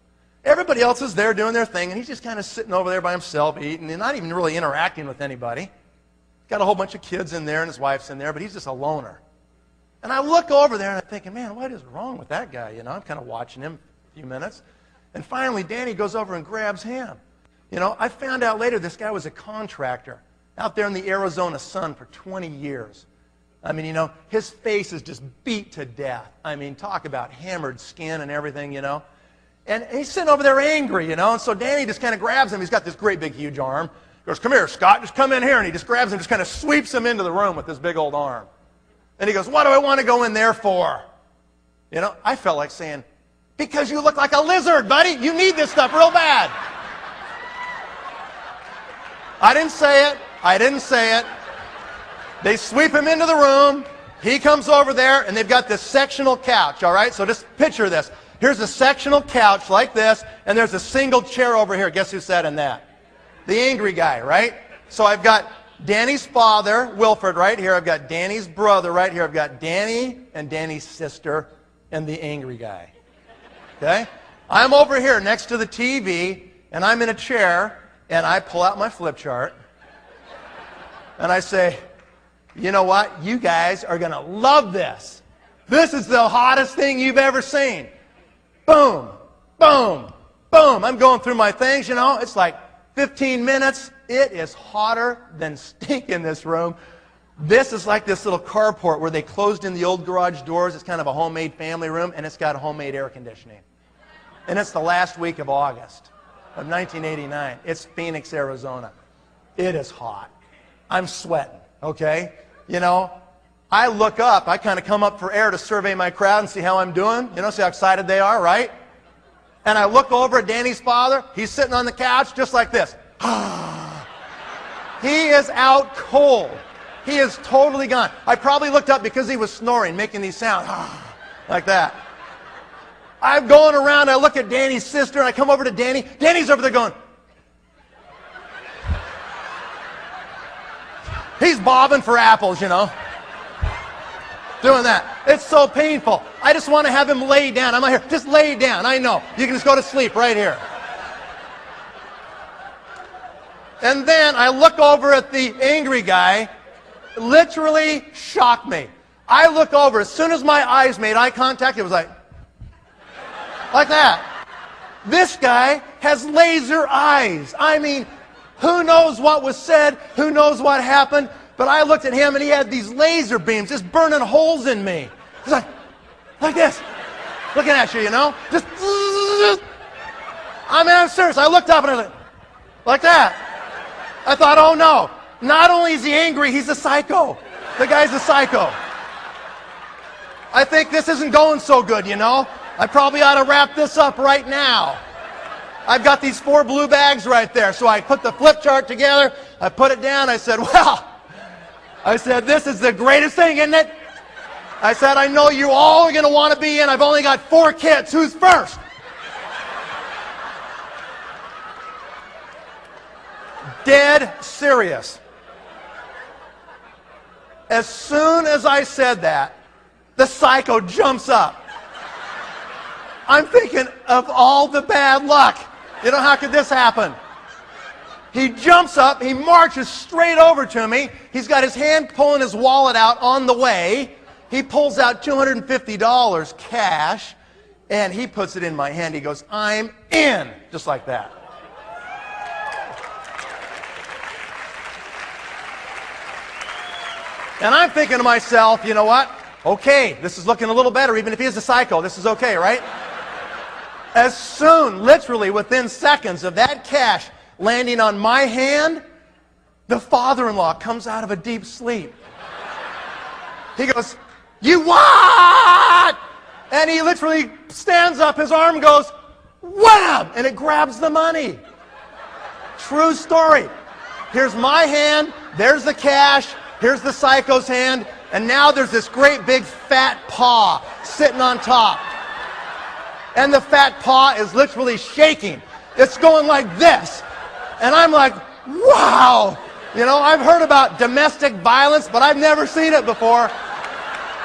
Everybody else is there doing their thing, and he's just kind of sitting over there by himself eating and not even really interacting with anybody. Got a whole bunch of kids in there, and his wife's in there, but he's just a loner. And I look over there, and I'm thinking, man, what is wrong with that guy? You know, I'm kind of watching him a few minutes. And finally, Danny goes over and grabs him. You know, I found out later this guy was a contractor out there in the Arizona sun for 20 years. I mean, you know, his face is just beat to death. I mean, talk about hammered skin and everything, you know. And he's sitting over there angry, you know. And so Danny just kind of grabs him. He's got this great big huge arm. He goes, "Come here, Scott, just come in here." And he just grabs him, just kind of sweeps him into the room with this big old arm. And he goes, "What do I want to go in there for?" You know, I felt like saying, "Because you look like a lizard, buddy. You need this stuff real bad." I didn't say it. I didn't say it. They sweep him into the room. He comes over there, and they've got this sectional couch, all right? So just picture this. Here's a sectional couch like this, and there's a single chair over here. Guess who sat in that? The angry guy, right? So I've got Danny's father, Wilford, right here. I've got Danny's brother right here. I've got Danny and Danny's sister and the angry guy. Okay? I'm over here next to the TV, and I'm in a chair, and I pull out my flip chart, and I say, "You know what? You guys are going to love this. This is the hottest thing you've ever seen." Boom, boom, boom. I'm going through my things, you know. It's like 15 minutes. It is hotter than stink in this room. This is like this little carport where they closed in the old garage doors. It's kind of a homemade family room, and it's got homemade air conditioning. And it's the last week of August of 1989. It's Phoenix, Arizona. It is hot. I'm sweating, okay? You know, I look up. I kind of come up for air to survey my crowd and see how I'm doing. You know, see how excited they are, right? And I look over at Danny's father. He's sitting on the couch just like this. He is out cold. He is totally gone. I probably looked up because he was snoring, making these sounds like that. I'm going around. I look at Danny's sister, and I come over to Danny. Danny's over there going. He's bobbing for apples, you know. Doing that. It's so painful. I just want to have him lay down. I'm not here. Just lay down. I know. You can just go to sleep right here. And then I look over at the angry guy. Literally shocked me. I look over. As soon as my eyes made eye contact, it was like that. This guy has laser eyes. I mean, who knows what was said? Who knows what happened? But I looked at him, and he had these laser beams just burning holes in me. It's like this. Looking at you, you know? Just, I mean, I'm serious. I looked up, and I was like that. I thought, oh, no. Not only is he angry, he's a psycho. The guy's a psycho. I think this isn't going so good, you know? I probably ought to wrap this up right now. I've got these 4 blue bags right there. So I put the flip chart together. I put it down. I said, this is the greatest thing, isn't it? I said, I know you all are going to want to be in. I've only got 4 kids. Who's first? Dead serious. As soon as I said that, the psycho jumps up. I'm thinking of all the bad luck. You know, how could this happen? He jumps up, he marches straight over to me. He's got his hand pulling his wallet out on the way. He pulls out $250 cash, and he puts it in my hand. He goes, "I'm in," just like that. And I'm thinking to myself, you know what? Okay, this is looking a little better. Even if he is a psycho, this is okay, right? As soon, literally within seconds of that cash landing on my hand, the father-in-law comes out of a deep sleep. He goes, "You what?" And he literally stands up, his arm goes, wham! And it grabs the money. True story. Here's my hand, there's the cash, here's the psycho's hand, and now there's this great big fat paw sitting on top. And the fat paw is literally shaking. It's going like this. And I'm like, wow. You know, I've heard about domestic violence, but I've never seen it before.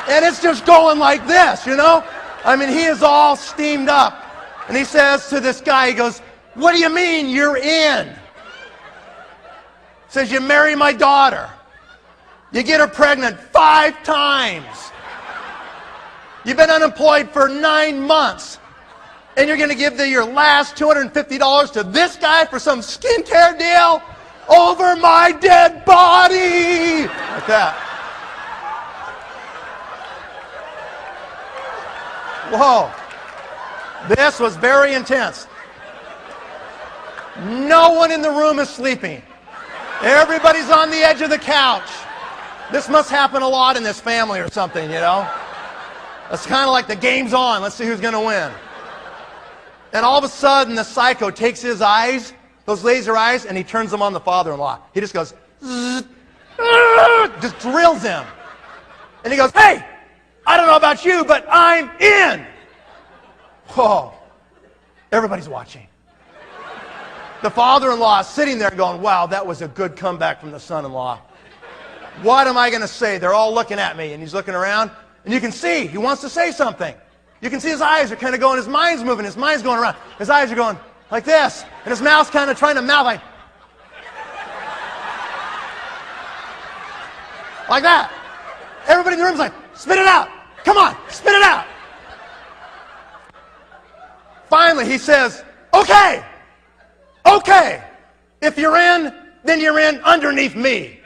And it's just going like this, you know. I mean, he is all steamed up. And he says to this guy, he goes, "What do you mean you're in?" He says, "You marry my daughter. You get her pregnant 5 times. You've been unemployed for 9 months. And you're going to give your last $250 to this guy for some skincare deal over my dead body. Like that. Whoa. This was very intense. No one in the room is sleeping. Everybody's on the edge of the couch. This must happen a lot in this family or something, you know. It's kind of like the game's on. Let's see who's going to win. And all of a sudden, the psycho takes his eyes, those laser eyes, and he turns them on the father-in-law. He just goes, zzz, just drills him. And he goes, hey, I don't know about you, but I'm in. Whoa. Everybody's watching. The father-in-law is sitting there going, wow, that was a good comeback from the son-in-law. What am I going to say? They're all looking at me. And he's looking around. And you can see he wants to say something. You can see his eyes are kind of going, his mind's moving, his mind's going around. His eyes are going like this. And his mouth's kind of trying to mouth like that. Everybody in the room's like, spit it out. Come on, spit it out. Finally, he says, okay. Okay, if you're in, then you're in underneath me.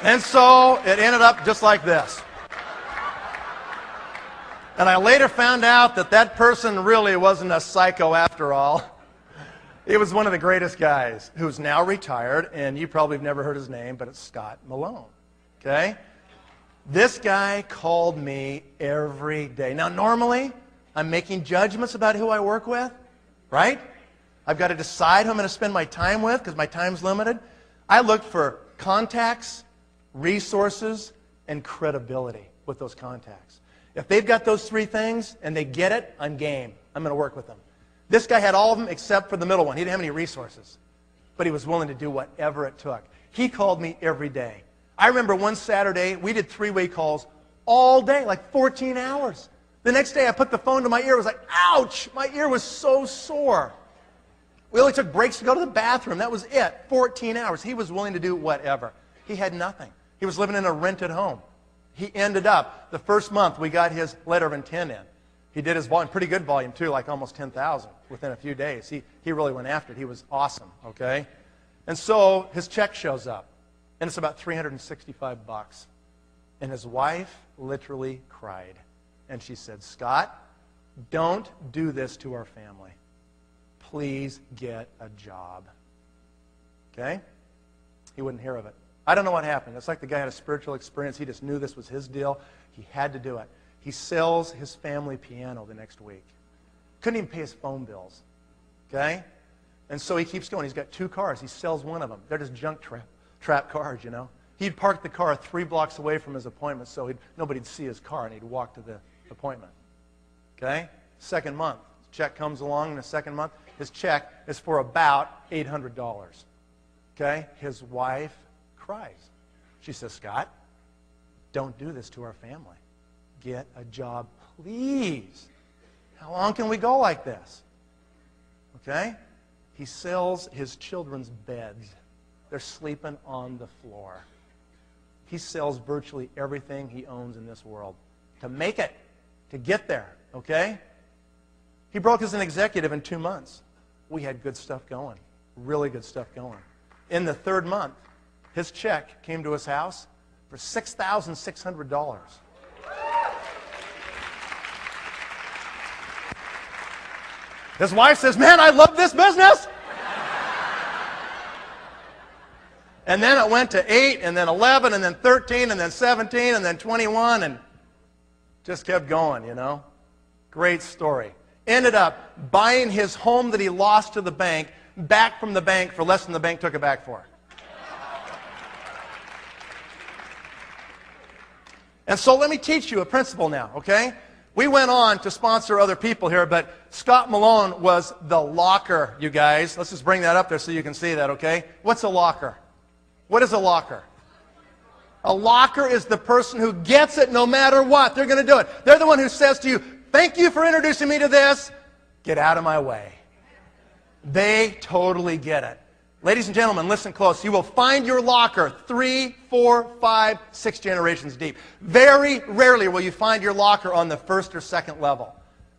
And so it ended up just like this. And I later found out that that person really wasn't a psycho after all. He was one of the greatest guys who's now retired, and you probably have never heard his name, but it's Scott Malone. Okay? This guy called me every day. Now, normally, I'm making judgments about who I work with, right? I've got to decide who I'm going to spend my time with because my time's limited. I look for contacts, resources, and credibility with those contacts. If they've got those three things and they get it, I'm game. I'm going to work with them. This guy had all of them except for the middle one. He didn't have any resources. But he was willing to do whatever it took. He called me every day. I remember one Saturday, we did three-way calls all day, like 14 hours. The next day, I put the phone to my ear. It was like, ouch! My ear was so sore. We only took breaks to go to the bathroom. That was it. 14 hours. He was willing to do whatever. He had nothing. He was living in a rented home. He ended up, the first month, we got his letter of intent in. He did his volume, pretty good volume too, like almost 10,000 within a few days. He really went after it. He was awesome, okay? And so his check shows up, and it's about $365. And his wife literally cried. And she said, Scott, don't do this to our family. Please get a job. Okay? He wouldn't hear of it. I don't know what happened. It's like the guy had a spiritual experience. He just knew this was his deal. He had to do it. He sells his family piano the next week. Couldn't even pay his phone bills. Okay? And so he keeps going. He's got 2 cars. He sells one of them. They're just junk trap cars, you know. He'd park the car 3 blocks away from his appointment so nobody'd see his car, and he'd walk to the appointment. Okay? Second month. Check comes along in the second month. His check is for about $800. Okay? His wife cries. She says, Scott, don't do this to our family. Get a job, please. How long can we go like this? Okay? He sells his children's beds. They're sleeping on the floor. He sells virtually everything he owns in this world to make it, to get there. Okay? He broke as an executive in 2 months. We had good stuff going, really good stuff going. In the 3rd month, his check came to his house for $6,600. His wife says, man, I love this business. And then it went to 8, and then 11, and then 13, and then 17, and then 21, and just kept going, you know. Great story. Ended up buying his home that he lost to the bank back from the bank for less than the bank took it back for. And so let me teach you a principle now, okay? We went on to sponsor other people here, but Scott Malone was the locker, you guys. Let's just bring that up there so you can see that, okay? What's a locker? What is a locker? A locker is the person who gets it no matter what. They're going to do it. They're the one who says to you, thank you for introducing me to this. Get out of my way. They totally get it. Ladies and gentlemen, listen close. You will find your locker 3, 4, 5, 6 generations deep. Very rarely will you find your locker on the first or second level.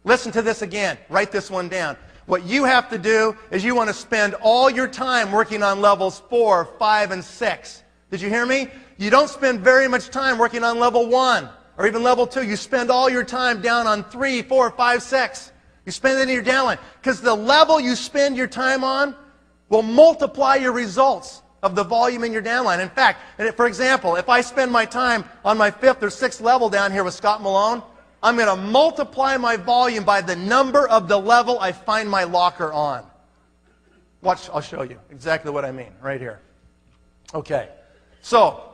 Listen to this again. Write this one down. What you have to do is you want to spend all your time working on levels 4, 5, and 6. Did you hear me? You don't spend very much time working on level 1 or even level 2. You spend all your time down on 3, 4, 5, 6. You spend it in your downline. Because the level you spend your time on will multiply your results of the volume in your downline. In fact, for example, if I spend my time on my 5th or 6th level down here with Scott Malone, I'm going to multiply my volume by the number of the level I find my locker on. Watch, I'll show you exactly what I mean right here. Okay, so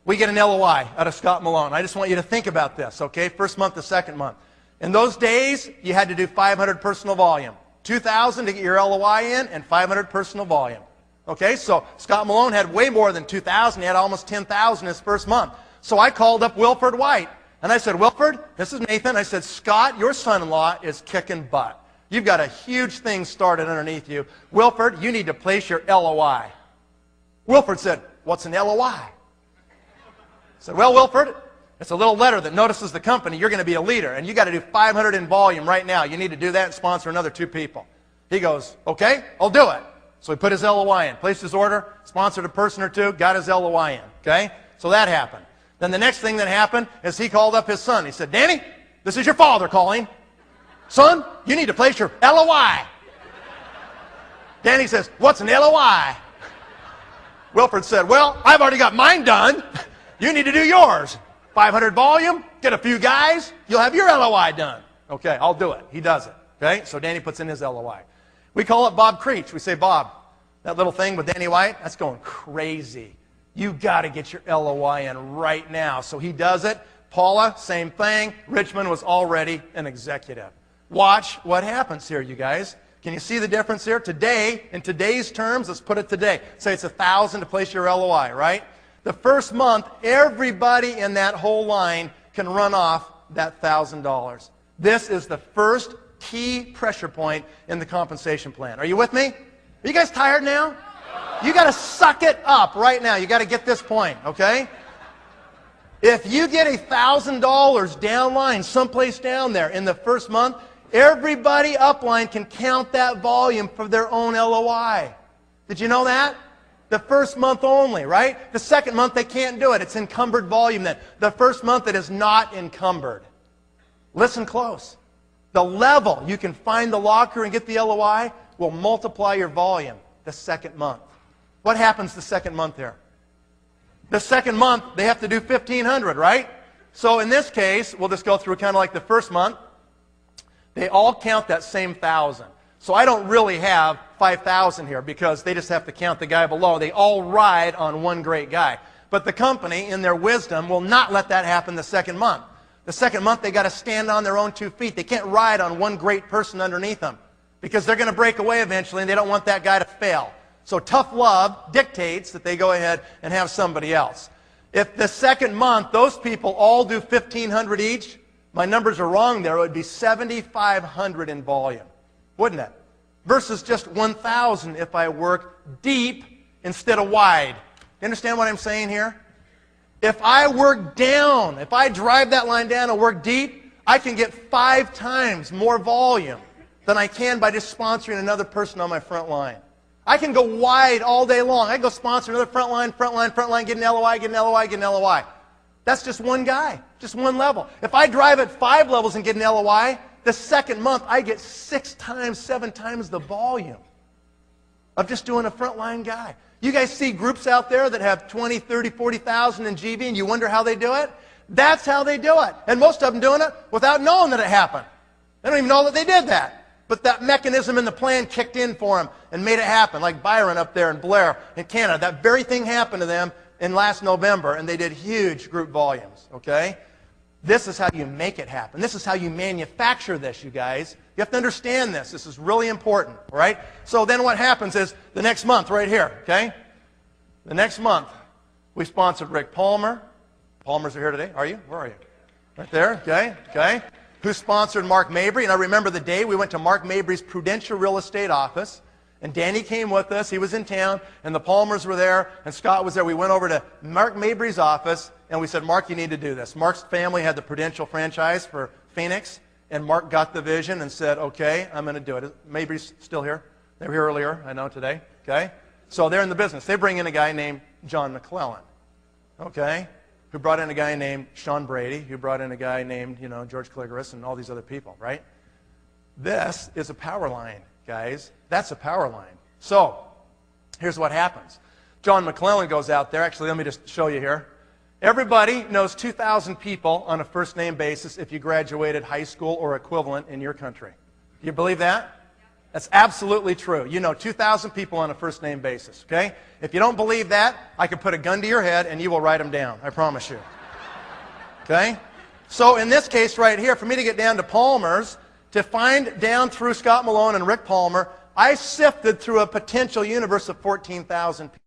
we get an LOI out of Scott Malone. I just want you to think about this, okay? First month to second month. In those days, you had to do 500 personal volume. 2,000 to get your LOI in and 500 personal volume. Okay, so Scott Malone had way more than 2,000. He had almost 10,000 his first month. So I called up Wilford White. And I said, Wilford, this is Nathan. I said, Scott, your son-in-law is kicking butt. You've got a huge thing started underneath you. Wilford, you need to place your LOI. Wilford said, what's an LOI? I said, well, Wilford, it's a little letter that notices the company. You're going to be a leader, and you got to do 500 in volume right now. You need to do that and sponsor another 2 people. He goes, okay, I'll do it. So he put his LOI in, placed his order, sponsored a person or 2, got his LOI in. Okay, so that happened. Then the next thing that happened is he called up his son. He said, Danny, this is your father calling. Son, you need to place your LOI. Danny says, what's an LOI? Wilford said, well, I've already got mine done. You need to do yours. 500 volume, get a few guys, you'll have your LOI done. Okay, I'll do it. He does it. Okay, so Danny puts in his LOI. We call up Bob Creech. We say, Bob, that little thing with Danny White, that's going crazy. You got to get your LOI in right now. So he does it. Paula, same thing. Richmond was already an executive. Watch what happens here, you guys. Can you see the difference here? Today, in today's terms, let's put it today. Say it's $1,000 to place your LOI, right? The first month, everybody in that whole line can run off that $1,000. This is the first key pressure point in the compensation plan. Are you with me? Are you guys tired now? You got to suck it up right now. You got to get this point, okay? If you get $1,000 downline, someplace down there in the first month, everybody upline can count that volume for their own LOI. Did you know that? The first month only, right? The second month they can't do it. It's encumbered volume then. The first month it is not encumbered. Listen close. The level you can find the locker and get the LOI will multiply your volume the second month. What happens the second month here? The second month they have to do 1,500, right? So in this case, we'll just go through kind of like the first month. They all count that same 1,000. So I don't really have 5,000 here because they just have to count the guy below. They all ride on one great guy. But the company, in their wisdom, will not let that happen the second month. The second month, they got to stand on their own 2 feet. They can't ride on one great person underneath them because they're going to break away eventually, and they don't want that guy to fail. So tough love dictates that they go ahead and have somebody else. If the second month, those people all do 1,500 each, my numbers are wrong there, it would be 7,500 in volume, wouldn't it? Versus just 1,000 if I work deep instead of wide. You understand what I'm saying here? If I work down, if I drive that line down and work deep, I can get 5 times more volume than I can by just sponsoring another person on my front line. I can go wide all day long. I can go sponsor another front line, get an LOI, get an LOI, get an LOI. That's just one guy, just one level. If I drive at 5 levels and get an LOI, the second month I get 6 times, 7 times the volume of just doing a frontline guy. You guys see groups out there that have 20, 30, 40,000 in GV and you wonder how they do it? That's how they do it. And most of them doing it without knowing that it happened. They don't even know that they did that. But that mechanism in the plan kicked in for them and made it happen. Like Byron up there in Blair in Canada. That very thing happened to them in last November, and they did huge group volumes, okay? This is how you make it happen. This is how you manufacture this, you guys. You have to understand this. This is really important, all right? So then what happens is the next month right here, okay? The next month, we sponsored Rick Palmer. Palmers are here today. Are you? Where are you? Right there, okay, okay. Who sponsored Mark Mabry. And I remember the day we went to Mark Mabry's Prudential Real Estate office, And Danny came with us. He was in town, and the Palmers were there, and Scott was there. We went over to Mark Mabry's office, and we said, Mark, you need to do this. Mark's family had the Prudential franchise for Phoenix, and Mark got the vision and said, okay, I'm going to do it. Mabry's still here. They were here earlier, I know, today. Okay? So they're in the business. They bring in a guy named John McClellan, okay, who brought in a guy named Sean Brady, who brought in a guy named, George Caligaris and all these other people, right? This is a power line, guys. That's a power line. So here's what happens. John McClellan goes out there. Actually, let me just show you here. Everybody knows 2,000 people on a first-name basis if you graduated high school or equivalent in your country. Do you believe that? That's absolutely true. You know 2,000 people on a first-name basis, okay? If you don't believe that, I can put a gun to your head and you will write them down. I promise you. Okay? So in this case right here, for me to get down to Palmer's, to find down through Scott Malone and Rick Palmer, I sifted through a potential universe of 14,000 people.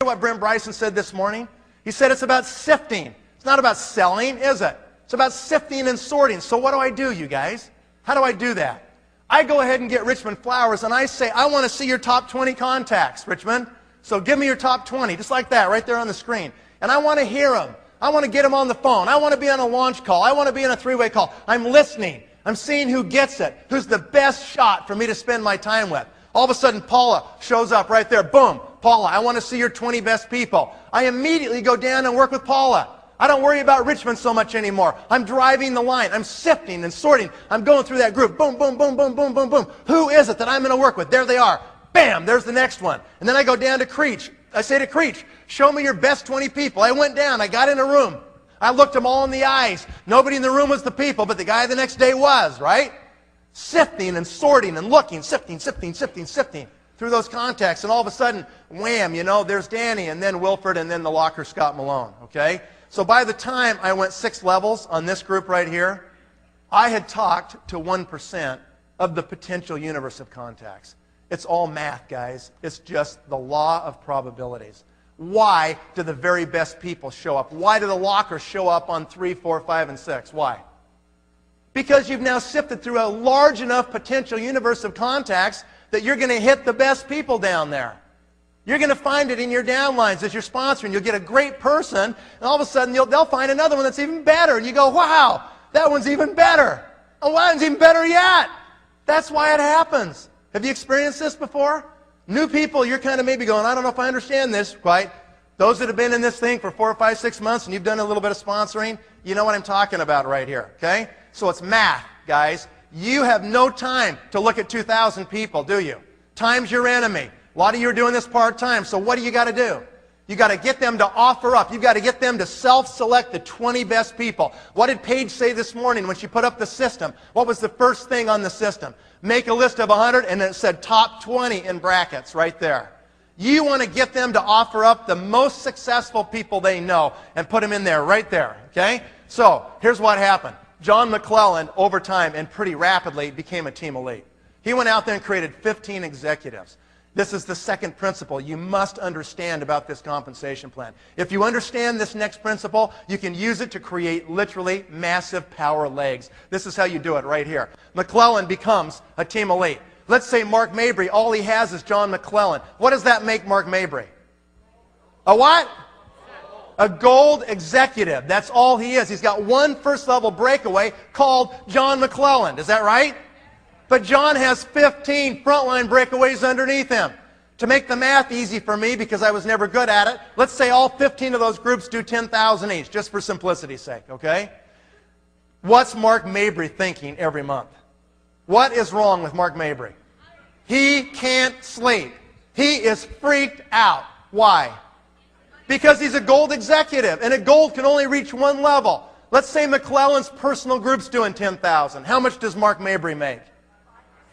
You know what Brent Bryson said this morning? He said it's about sifting. It's not about selling, is it? It's about sifting and sorting. So what do, you guys? How do I do that? I go ahead and get Richmond Flowers and I say, I want to see your top 20 contacts, Richmond. So give me your top 20, just like that, right there on the screen. And I want to hear them. I want to get them on the phone. I want to be on a launch call. I want to be on a three-way call. I'm listening. I'm seeing who gets it, who's the best shot for me to spend my time with. All of a sudden, Paula shows up right there. Boom. Paula, I want to see your 20 best people. I immediately go down and work with Paula. I don't worry about Richmond so much anymore. I'm driving the line. I'm sifting and sorting. I'm going through that group. Boom, boom, boom, boom, boom, boom, boom. Who is it that I'm going to work with? There they are. Bam, there's the next one. And then I go down to Creech. I say to Creech, show me your best 20 people. I went down. I got in a room. I looked them all in the eyes. Nobody in the room was the people, but the guy the next day was, right? Sifting and sorting and looking, sifting through those contacts. And all of a sudden, wham, there's Danny, and then Wilford, and then the locker Scott Malone, okay? So by the time I went 6 levels on this group right here, I had talked to 1% of the potential universe of contacts. It's all math, guys. It's just the law of probabilities. Why do the very best people show up? Why do the lockers show up on 3, 4, 5, and 6? Why? Because you've now sifted through a large enough potential universe of contacts that you're going to hit the best people down there. You're going to find it in your downlines as you're sponsoring. You'll get a great person, and all of a sudden they'll find another one that's even better. And you go, wow, that one's even better. Oh, that one's even better yet. That's why it happens. Have you experienced this before? New people, you're kind of maybe going, I don't know if I understand this quite. Those that have been in this thing for 4, 5, 6 months and you've done a little bit of sponsoring, you know what I'm talking about right here, okay? So it's math, guys. You have no time to look at 2,000 people, do you? Time's your enemy. A lot of you are doing this part-time, so what do you got to do? You got to get them to offer up. You've got to get them to self-select the 20 best people. What did Paige say this morning when she put up the system? What was the first thing on the system? Make a list of 100, and it said top 20 in brackets right there. You want to get them to offer up the most successful people they know and put them in there, right there, okay? So here's what happened. John McClellan, over time and pretty rapidly, became a team elite. He went out there and created 15 executives. This is the second principle you must understand about this compensation plan. If you understand this next principle, you can use it to create literally massive power legs. This is how you do it right here. McClellan becomes a team elite. Let's say Mark Mabry, all he has is John McClellan. What does that make Mark Mabry? A what? A gold executive. That's all he is. He's got one first-level breakaway called John McClellan. Is that right? But John has 15 frontline breakaways underneath him. To make the math easy for me, because I was never good at it, let's say all 15 of those groups do 10,000 each, just for simplicity's sake, okay? What's Mark Mabry thinking every month? What is wrong with Mark Mabry? He can't sleep. He is freaked out. Why? Because he's a gold executive, and a gold can only reach one level. Let's say McClellan's personal group's doing 10,000. How much does Mark Mabry make?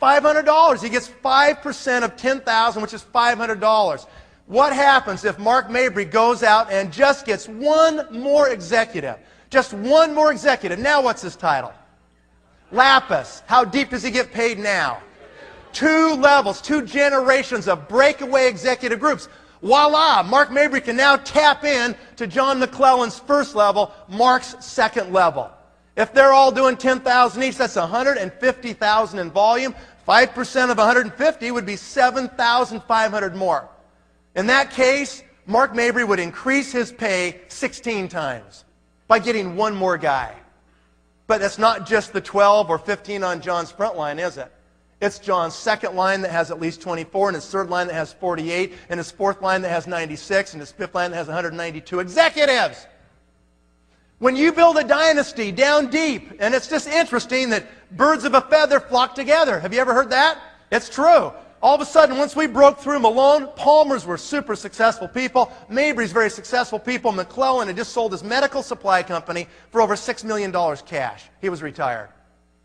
$500. He gets 5% of 10,000, which is $500. What happens if Mark Mabry goes out and just gets one more executive? Just one more executive. Now what's his title? Lapis. How deep does he get paid now? 2 levels, 2 generations of breakaway executive groups. Voila! Mark Mabry can now tap in to John McClellan's first level, Mark's second level. If they're all doing 10,000 each, that's 150,000 in volume, 5% of 150 would be 7,500 more. In that case, Mark Mabry would increase his pay 16 times by getting one more guy. But that's not just the 12 or 15 on John's front line, is it? It's John's second line that has at least 24, and his third line that has 48, and his fourth line that has 96, and his fifth line that has 192 executives. When you build a dynasty down deep, and it's just interesting that birds of a feather flock together. Have you ever heard that? It's true. All of a sudden, once we broke through Malone, Palmer's were super successful people. Mabry's very successful people. McClellan had just sold his medical supply company for over $6 million cash. He was retired.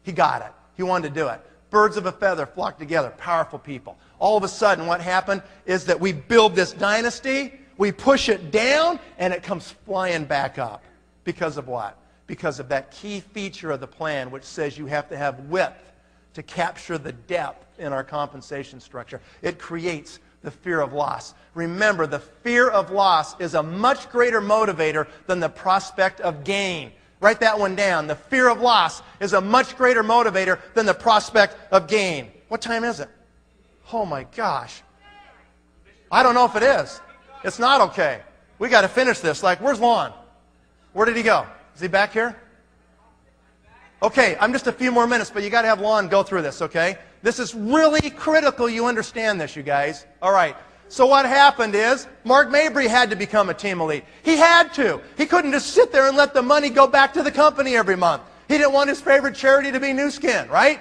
He got it. He wanted to do it. Birds of a feather flock together. Powerful people. All of a sudden, what happened is that we build this dynasty, we push it down, and it comes flying back up. Because of what? Because of that key feature of the plan, which says you have to have width to capture the depth in our compensation structure. It creates the fear of loss. Remember, the fear of loss is a much greater motivator than the prospect of gain. Write that one down. The fear of loss is a much greater motivator than the prospect of gain. What time is it? Oh my gosh. I don't know if it is. It's not okay. We got to finish this. Like, where's Lon? Where did he go? Is he back here? Okay, I'm just a few more minutes, but you got to have Lon go through this, okay? This is really critical you understand this, you guys. All right. So what happened is Mark Mabry had to become a team elite. He had to. He couldn't just sit there and let the money go back to the company every month. He didn't want his favorite charity to be New Skin, right?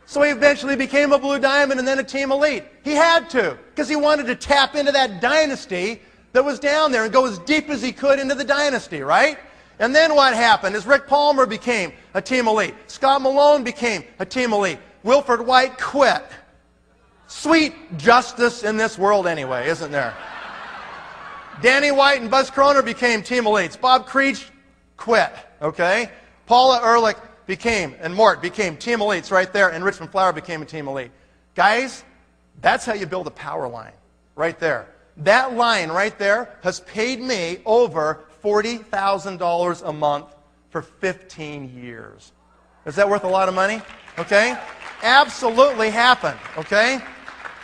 So he eventually became a Blue Diamond and then a team elite. He had to, because he wanted to tap into that dynasty that was down there and go as deep as he could into the dynasty, right? And then what happened is Rick Palmer became a team elite. Scott Malone became a team elite. Wilfred White quit. Sweet justice in this world anyway, isn't there? Danny White and Buzz Kroner became team elites. Bob Creech quit, okay? Paula Ehrlich became, and Mort became team elites right there, and Richmond Flower became a team elite. Guys, that's how you build a power line, right there. That line right there has paid me over $40,000 a month for 15 years. Is that worth a lot of money? Okay? Absolutely happened, okay?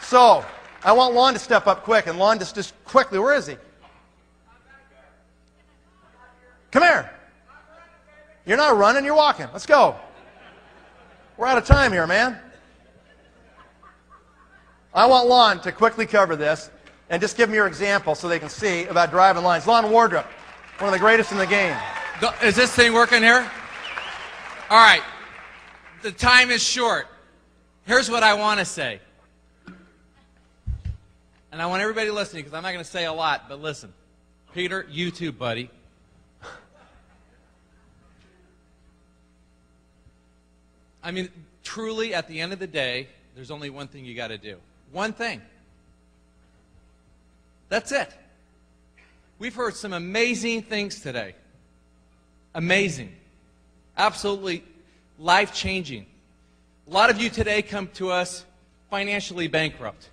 So, I want Lon to step up quick, and Lon just quickly, where is he? Come here. You're not running, you're walking. Let's go. We're out of time here, man. I want Lon to quickly cover this and just give them your example so they can see about driving lines. Lon Wardrop, one of the greatest in the game. Is this thing working here? All right. The time is short. Here's what I want to say. And I want everybody listening because I'm not going to say a lot, but listen. Peter, you too, buddy. I mean, truly, at the end of the day, there's only one thing you got to do. One thing. That's it. We've heard some amazing things today. Amazing. Absolutely life-changing. A lot of you today come to us financially bankrupt,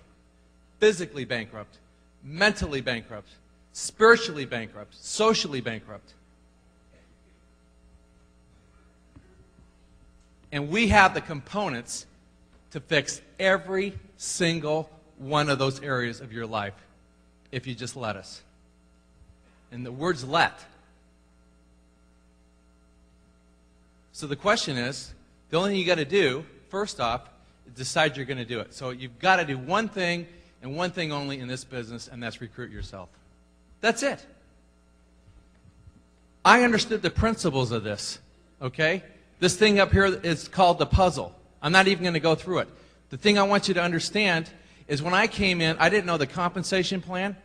physically bankrupt, mentally bankrupt, spiritually bankrupt, socially bankrupt. And we have the components to fix every single one of those areas of your life if you just let us. And the word's let. So the question is, the only thing you got to do, first off, is decide you're going to do it. So you've got to do one thing and one thing only in this business, and that's recruit yourself. That's it. I understood the principles of this, okay? This thing up here is called the puzzle. I'm not even going to go through it. The thing I want you to understand is when I came in, I didn't know the compensation plan.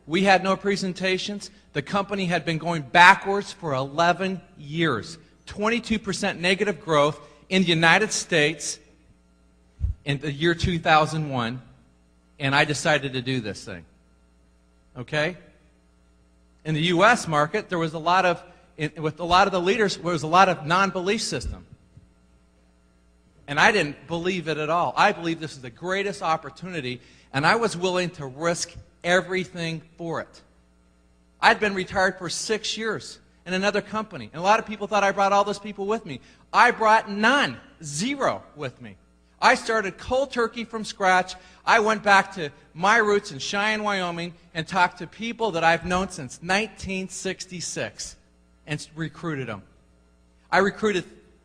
We had no presentations. The company had been going backwards for 11 years. 22% negative growth in the United States in the year 2001, and I decided to do this thing. Okay? In the U.S. market, there was a lot of, with a lot of the leaders, there was a lot of non-belief system. And I didn't believe it at all. I believe this is the greatest opportunity, and I was willing to risk everything for it. I'd been retired for 6 years in another company, and a lot of people thought I brought all those people with me. I brought none, zero with me. I started cold turkey from scratch. I went back to my roots in Cheyenne, Wyoming, and talked to people that I've known since 1966 and recruited them. I recruited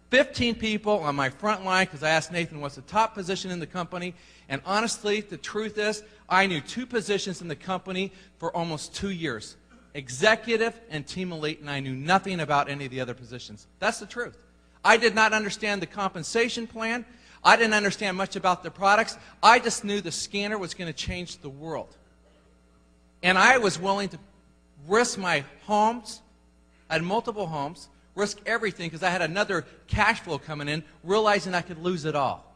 15 people on my front line because I asked Nathan what's the top position in the company. And honestly, the truth is, I knew 2 positions in the company for almost 2 years. Executive and team elite, and I knew nothing about any of the other positions. That's the truth. I did not understand the compensation plan. I didn't understand much about the products. I just knew the scanner was going to change the world. And I was willing to risk my homes. I had multiple homes, risk everything because I had another cash flow coming in, realizing I could lose it all.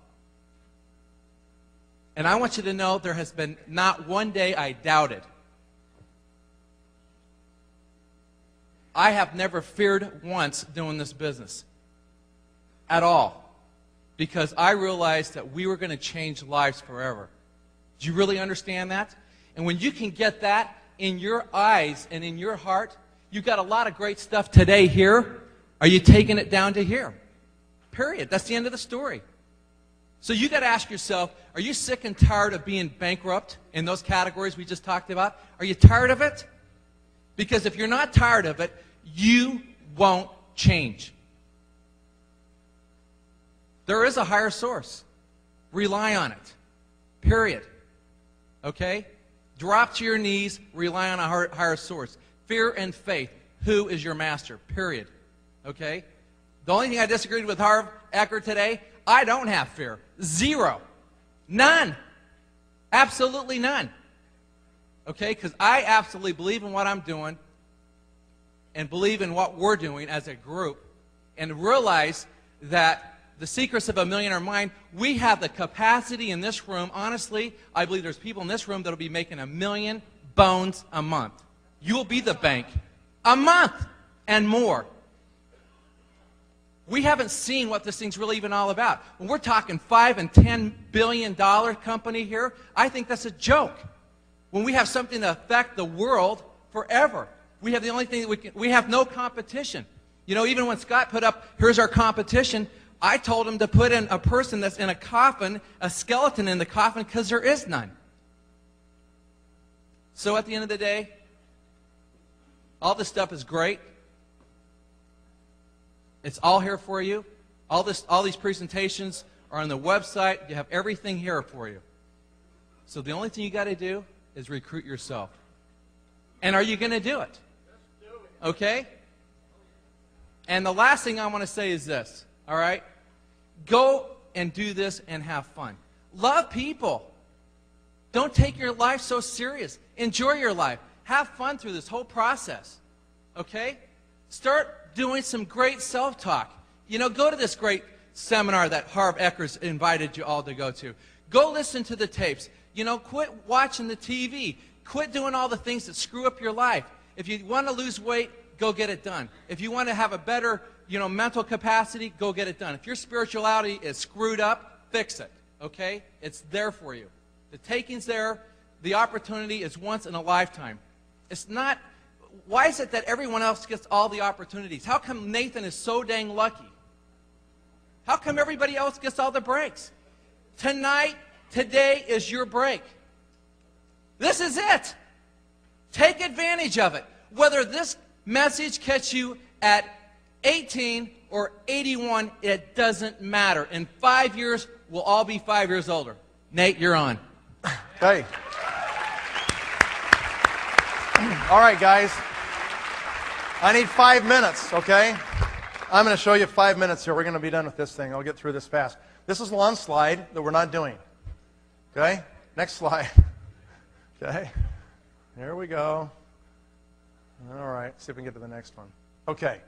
And I want you to know there has been not one day I doubted. I have never feared once doing this business at all because I realized that we were going to change lives forever. Do you really understand that? And when you can get that in your eyes and in your heart, you got a lot of great stuff today here. Are you taking it down to here? Period. That's the end of the story. So you got to ask yourself, are you sick and tired of being bankrupt in those categories we just talked about? Are you tired of it? Because if you're not tired of it, you won't change. There is a higher source. Rely on it. Period. Okay? Drop to your knees, rely on a higher source. Fear and faith. Who is your master? Period. Okay? The only thing I disagreed with Harv Eker today, I don't have fear. 0. None. Absolutely none. Okay? Because I absolutely believe in what I'm doing and believe in what we're doing as a group and realize that the secrets of a millionaire mind, we have the capacity in this room. Honestly, I believe there's people in this room that will be making $1 million bones a month. You will be the bank. A month and more. We haven't seen what this thing's really even all about. When we're talking $5 and $10 billion company here, I think that's a joke. When we have something to affect the world forever, we have the only thing that we have no competition. You know, even when Scott put up, here's our competition, I told him to put in a person that's in a coffin, a skeleton in the coffin, because there is none. So at the end of the day, all this stuff is great. It's all here for you. All these presentations are on the website. You have everything here for you. So the only thing you got to do is recruit yourself. And are you going to do it? Okay? And the last thing I want to say is this. All right? Go and do this and have fun. Love people. Don't take your life so serious. Enjoy your life. Have fun through this whole process. Okay? Start doing some great self-talk. You know, go to this great seminar that Harv Eker's invited you all to go to. Go listen to the tapes. You know, quit watching the TV. Quit doing all the things that screw up your life. If you want to lose weight, go get it done. If you want to have a better, mental capacity, go get it done. If your spirituality is screwed up, fix it, okay? It's there for you. The taking's there. The opportunity is once in a lifetime. It's not, why is it that everyone else gets all the opportunities? How come Nathan is so dang lucky? How come everybody else gets all the breaks? Tonight, today is your break. This is it. Take advantage of it. Whether this message catch you at 18 or 81, it doesn't matter. In 5 years, we'll all be 5 years older. Nate, you're on. Okay. All right, guys. I need 5 minutes, okay? I'm going to show you 5 minutes here. We're going to be done with this thing. I'll get through this fast. This is one slide that we're not doing. Okay? Next slide. Okay? Here we go. All right. See if we can get to the next one. Okay.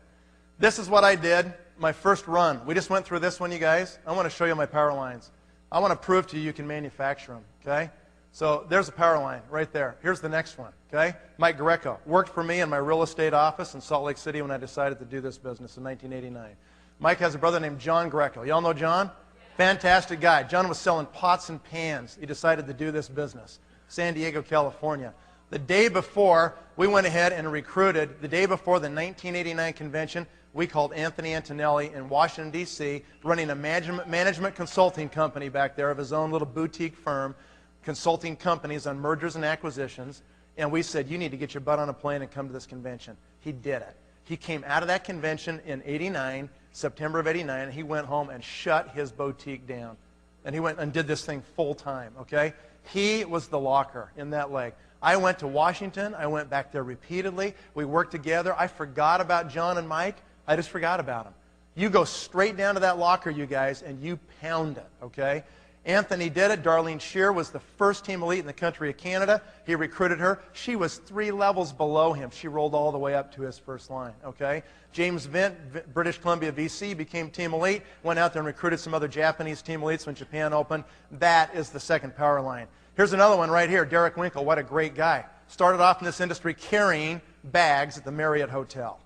This is what I did my first run. We just went through this one, you guys. I want to show you my power lines. I want to prove to you you can manufacture them. Okay? So there's a power line right there. Here's the next one. Okay? Mike Greco worked for me in my real estate office in Salt Lake City when I decided to do this business in 1989. Mike has a brother named John Greco. Y'all know John? Fantastic guy. John was selling pots and pans. He decided to do this business. San Diego, California. The day before, we went ahead and recruited, the day before the 1989 convention, we called Anthony Antonelli in Washington, D.C., running a management consulting company back there of his own little boutique firm, consulting companies on mergers and acquisitions. And we said, you need to get your butt on a plane and come to this convention. He did it. He came out of that convention in '89, September of '89, and he went home and shut his boutique down. And he went and did this thing full time, okay? He was the locker in that leg. I went to Washington. I went back there repeatedly. We worked together. I forgot about John and Mike. I just forgot about them. You go straight down to that locker, you guys, and you pound it, okay? Anthony did it. Darlene Shear was the first team elite in the country of Canada. He recruited her. She was 3 levels below him. She rolled all the way up to his first line, okay? James Vint, British Columbia VC, became team elite, went out there and recruited some other Japanese team elites when Japan opened. That is the second power line. Here's another one right here, Derek Winkle. What a great guy. Started off in this industry carrying bags at the Marriott Hotel.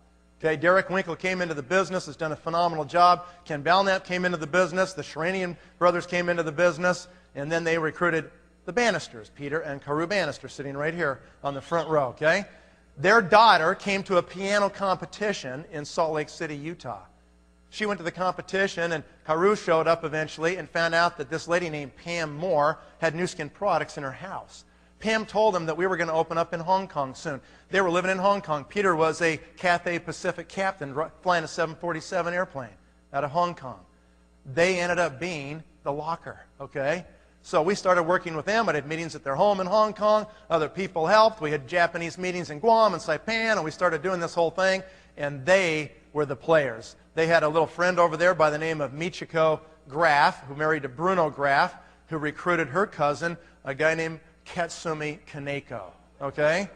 Okay, Derek Winkle came into the business, has done a phenomenal job. Ken Belknap came into the business. The Sheranian brothers came into the business. And then they recruited the Bannisters, Peter and Carew Bannister, sitting right here on the front row, okay? Their daughter came to a piano competition in Salt Lake City, Utah. She went to the competition, and Carew showed up eventually and found out that this lady named Pam Moore had Nu Skin products in her house. Pam told him that we were going to open up in Hong Kong soon. They were living in Hong Kong. Peter was a Cathay Pacific captain flying a 747 airplane out of Hong Kong. They ended up being the locker, okay? So we started working with them. I had meetings at their home in Hong Kong. Other people helped. We had Japanese meetings in Guam and Saipan, and we started doing this whole thing, and they were the players. They had a little friend over there by the name of Michiko Graf, who married to Bruno Graf, who recruited her cousin, a guy named Katsumi Kaneko, okay?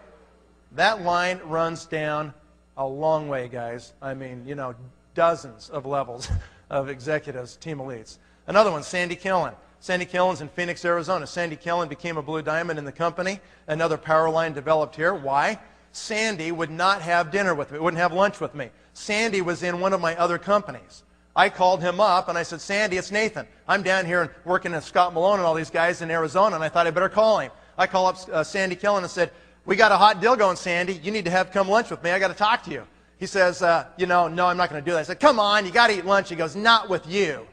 That line runs down a long way, guys. I mean, you know, dozens of levels of executives, team elites. Another one, Sandy Killen. Sandy Killen's in Phoenix, Arizona. Sandy Killen became a blue diamond in the company. Another power line developed here. Why? Sandy would not have dinner with me, wouldn't have lunch with me. Sandy was in one of my other companies. I called him up and I said, Sandy, it's Nathan. I'm down here and working with Scott Malone and all these guys in Arizona, and I thought I better call him. I called up Sandy Killen and said, we got a hot deal going, Sandy. You need to come lunch with me. I got to talk to you. He says, you know, no, I'm not going to do that. I said, come on, you got to eat lunch. He goes, not with you.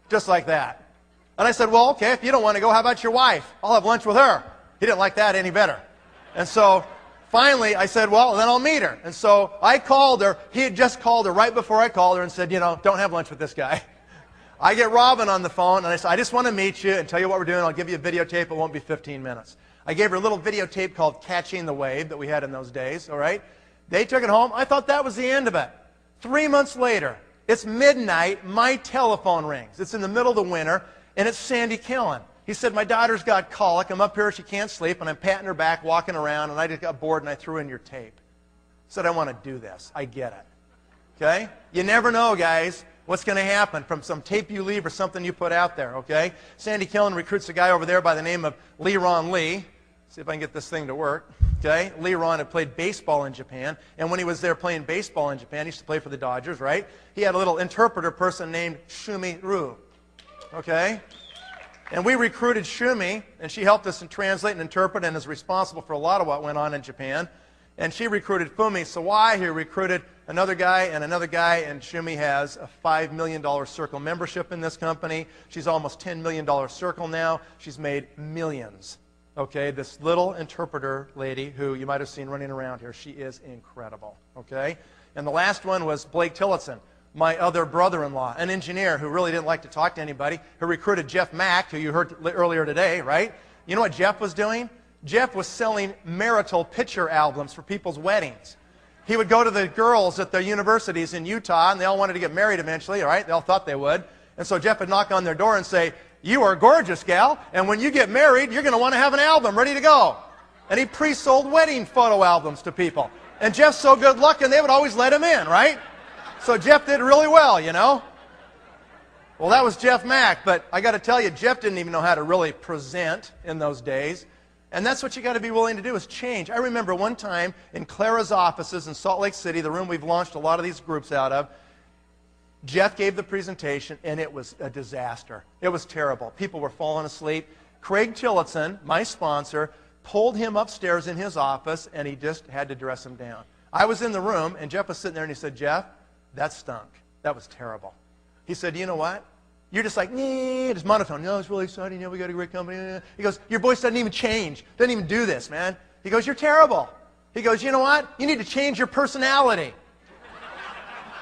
Just like that. And I said, well, okay, if you don't want to go, how about your wife? I'll have lunch with her. He didn't like that any better. And so finally I said, well, then I'll meet her. And so I called her. He had just called her right before I called her and said, you know, don't have lunch with this guy. I get Robin on the phone, and I said, I just want to meet you and tell you what we're doing. I'll give you a videotape. It won't be 15 minutes. I gave her a little videotape called Catching the Wave that we had in those days, all right? They took it home. I thought that was the end of it. 3 months later, it's midnight. My telephone rings. It's in the middle of the winter, and it's Sandy Killen. He said, my daughter's got colic. I'm up here. She can't sleep, and I'm patting her back, walking around, and I just got bored, and I threw in your tape. I said, I want to do this. I get it. Okay? You never know, guys, what's going to happen from some tape you leave or something you put out there, okay? Sandy Killen recruits a guy over there by the name of Leron Lee. See if I can get this thing to work, okay? Leron had played baseball in Japan, and when he was there playing baseball in Japan, he used to play for the Dodgers, right? He had a little interpreter person named Shumi Ru, okay? And we recruited Shumi, and she helped us translate and interpret and is responsible for a lot of what went on in Japan. And she recruited Fumi Sawai, who recruited another guy, and Shumi has a $5 million circle membership in this company. She's almost $10 million circle now. She's made millions. Okay, this little interpreter lady who you might have seen running around here, she is incredible. Okay? And the last one was Blake Tillotson, my other brother-in-law, an engineer who really didn't like to talk to anybody, who recruited Jeff Mack, who you heard earlier today, right? You know what Jeff was doing? Jeff was selling marital picture albums for people's weddings. He would go to the girls at the universities in Utah, and they all wanted to get married eventually, all right? They all thought they would. And so Jeff would knock on their door and say, you are gorgeous, gal, and when you get married, you're going to want to have an album ready to go. And he pre-sold wedding photo albums to people. And Jeff's so good looking, they would always let him in, right? So Jeff did really well, you know? Well, that was Jeff Mack, but I got to tell you, Jeff didn't even know how to really present in those days. And that's what you got to be willing to do, is change. I remember one time in Clara's offices in Salt Lake City, the room we've launched a lot of these groups out of, Jeff gave the presentation, and it was a disaster. It was terrible. People were falling asleep. Craig Tillotson, my sponsor, pulled him upstairs in his office, and he just had to dress him down. I was in the room, and Jeff was sitting there, and he said, Jeff, That stunk. That was terrible. He said, you know what? You're just like, nee, it's monotone. No, it's really exciting. Yeah, we got a great company. He goes, your voice doesn't even change. Doesn't even do this, man. He goes, you're terrible. He goes, you know what? You need to change your personality.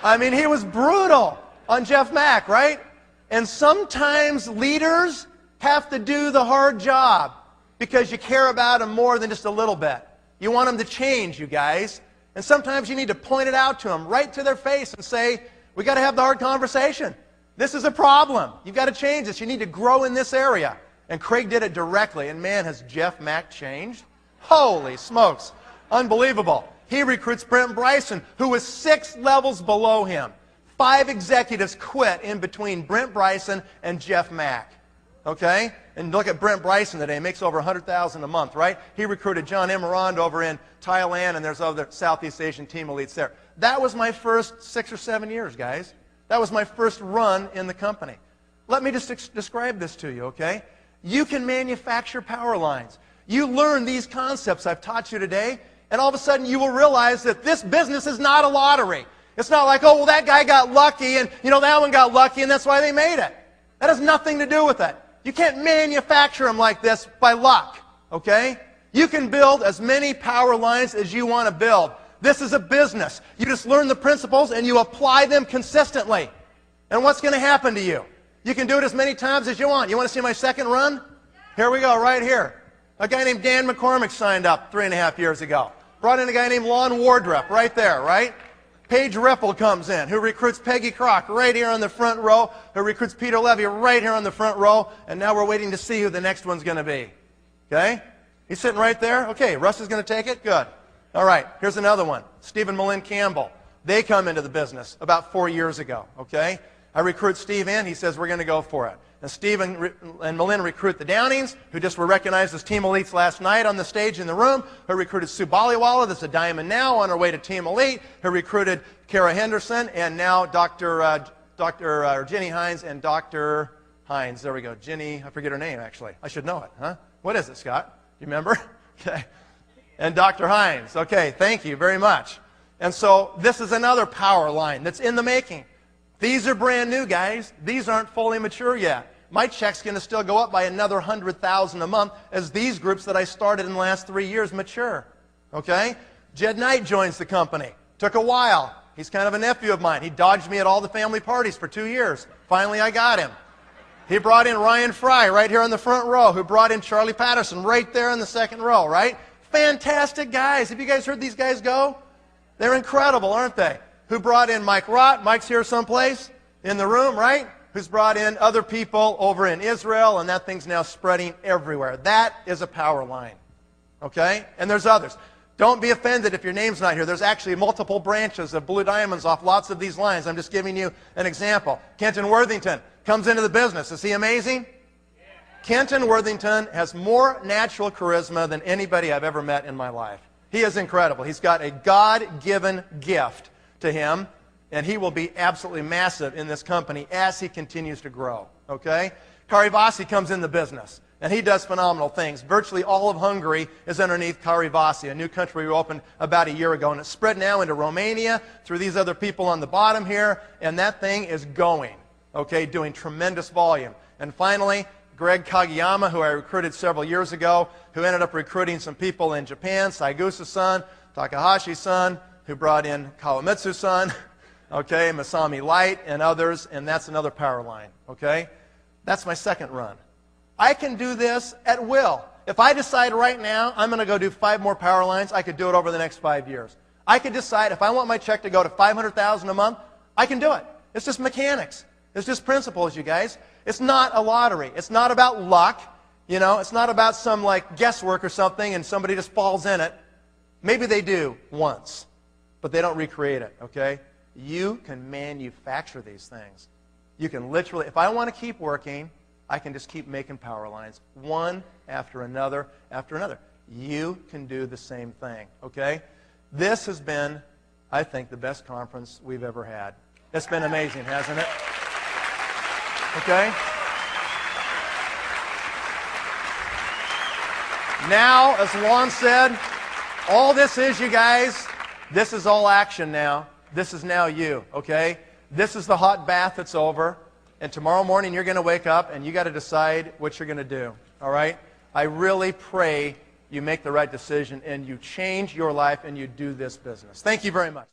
I mean, he was brutal on Jeff Mack, right? And sometimes leaders have to do the hard job because you care about them more than just a little bit. You want them to change, you guys. And sometimes you need to point it out to them right to their face and say, we got to have the hard conversation. This is a problem. You've got to change this. You need to grow in this area. And Craig did it directly. And man, has Jeff Mack changed? Holy smokes. Unbelievable. He recruits Brent Bryson, who was 6 levels below him. 5 executives quit in between Brent Bryson and Jeff Mack. Okay? And look at Brent Bryson today. He makes over $100,000 a month, right? He recruited John Emerand over in Thailand, and there's other Southeast Asian team elites there. That was my first 6 or 7 years, guys. That was my first run in the company. Let me just describe this to you, okay? You can manufacture power lines. You learn these concepts I've taught you today, and all of a sudden you will realize that this business is not a lottery. It's not like, oh, well, that guy got lucky, and, that one got lucky, and that's why they made it. That has nothing to do with it. You can't manufacture them like this by luck, okay? You can build as many power lines as you want to build. This is a business. You just learn the principles and you apply them consistently. And what's going to happen to you? You can do it as many times as you want. You want to see my second run? Here we go, right here. A guy named Dan McCormick signed up 3.5 years ago. Brought in a guy named Lon Wardrop right there, right? Paige Ripple comes in, who recruits Peggy Crock right here on the front row, who recruits Peter Levy right here on the front row, and now we're waiting to see who the next one's going to be. Okay? He's sitting right there. Okay, Russ is going to take it? Good. All right, here's another one. Steve and Malin Campbell. They come into the business about 4 years ago, okay? I recruit Steve in. He says, we're going to go for it. And Steve and Malin recruit the Downings, who just were recognized as Team Elites last night on the stage in the room, who recruited Sue Baliwala, that's a diamond now, on her way to Team Elite, who recruited Kara Henderson, and now Dr. Ginny Hines and Dr. Hines. There we go. Ginny, I forget her name, actually. I should know it, huh? What is it, Scott? You remember? Okay. And Dr. Hines. Okay, thank you very much. And so this is another power line that's in the making. These are brand new, guys. These aren't fully mature yet. My check's going to still go up by another $100,000 a month as these groups that I started in the last 3 years mature. Okay? Jed Knight joins the company. Took a while. He's kind of a nephew of mine. He dodged me at all the family parties for 2 years. Finally, I got him. He brought in Ryan Fry right here on the front row, who brought in Charlie Patterson right there in the second row, right? Fantastic guys. Have you guys heard these guys go? They're incredible, aren't they? Who brought in Mike Rott? Mike's here someplace in the room, right? Who's brought in other people over in Israel, and that thing's now spreading everywhere. That is a power line, okay? And there's others. Don't be offended if your name's not here. There's actually multiple branches of Blue Diamonds off lots of these lines. I'm just giving you an example. Kenton Worthington comes into the business. Is he amazing? Yeah. Kenton Worthington has more natural charisma than anybody I've ever met in my life. He is incredible. He's got a God-given gift to him, and he will be absolutely massive in this company as he continues to grow, okay? Kari Vasi comes in the business, and he does phenomenal things. Virtually all of Hungary is underneath Kari Vasi, a new country we opened about a year ago, and it's spread now into Romania through these other people on the bottom here, and that thing is going, okay, doing tremendous volume. And finally, Greg Kagiyama, who I recruited several years ago, who ended up recruiting some people in Japan, Saigusa-san, Takahashi-san, who brought in Kawamitsu-san, okay, Masami Light, and others, and that's another power line, okay? That's my second run. I can do this at will. If I decide right now I'm going to go do 5 more power lines, I could do it over the next 5 years. I could decide if I want my check to go to $500,000 a month, I can do it. It's just mechanics. It's just principles, you guys. It's not a lottery. It's not about luck. You know, it's not about some like guesswork or something and somebody just falls in it. Maybe they do once, but they don't recreate it, okay? You can manufacture these things. You can literally, if I want to keep working, I can just keep making power lines, one after another after another. You can do the same thing, okay? This has been, I think, the best conference we've ever had. It's been amazing, hasn't it? Okay? Now, as Lon said, all this is, you guys, this is all action now. this is now you, okay? This is the hot bath that's over, and tomorrow morning you're going to wake up and you got to decide what you're going to do, all right? I really pray you make the right decision and you change your life and you do this business. Thank you very much.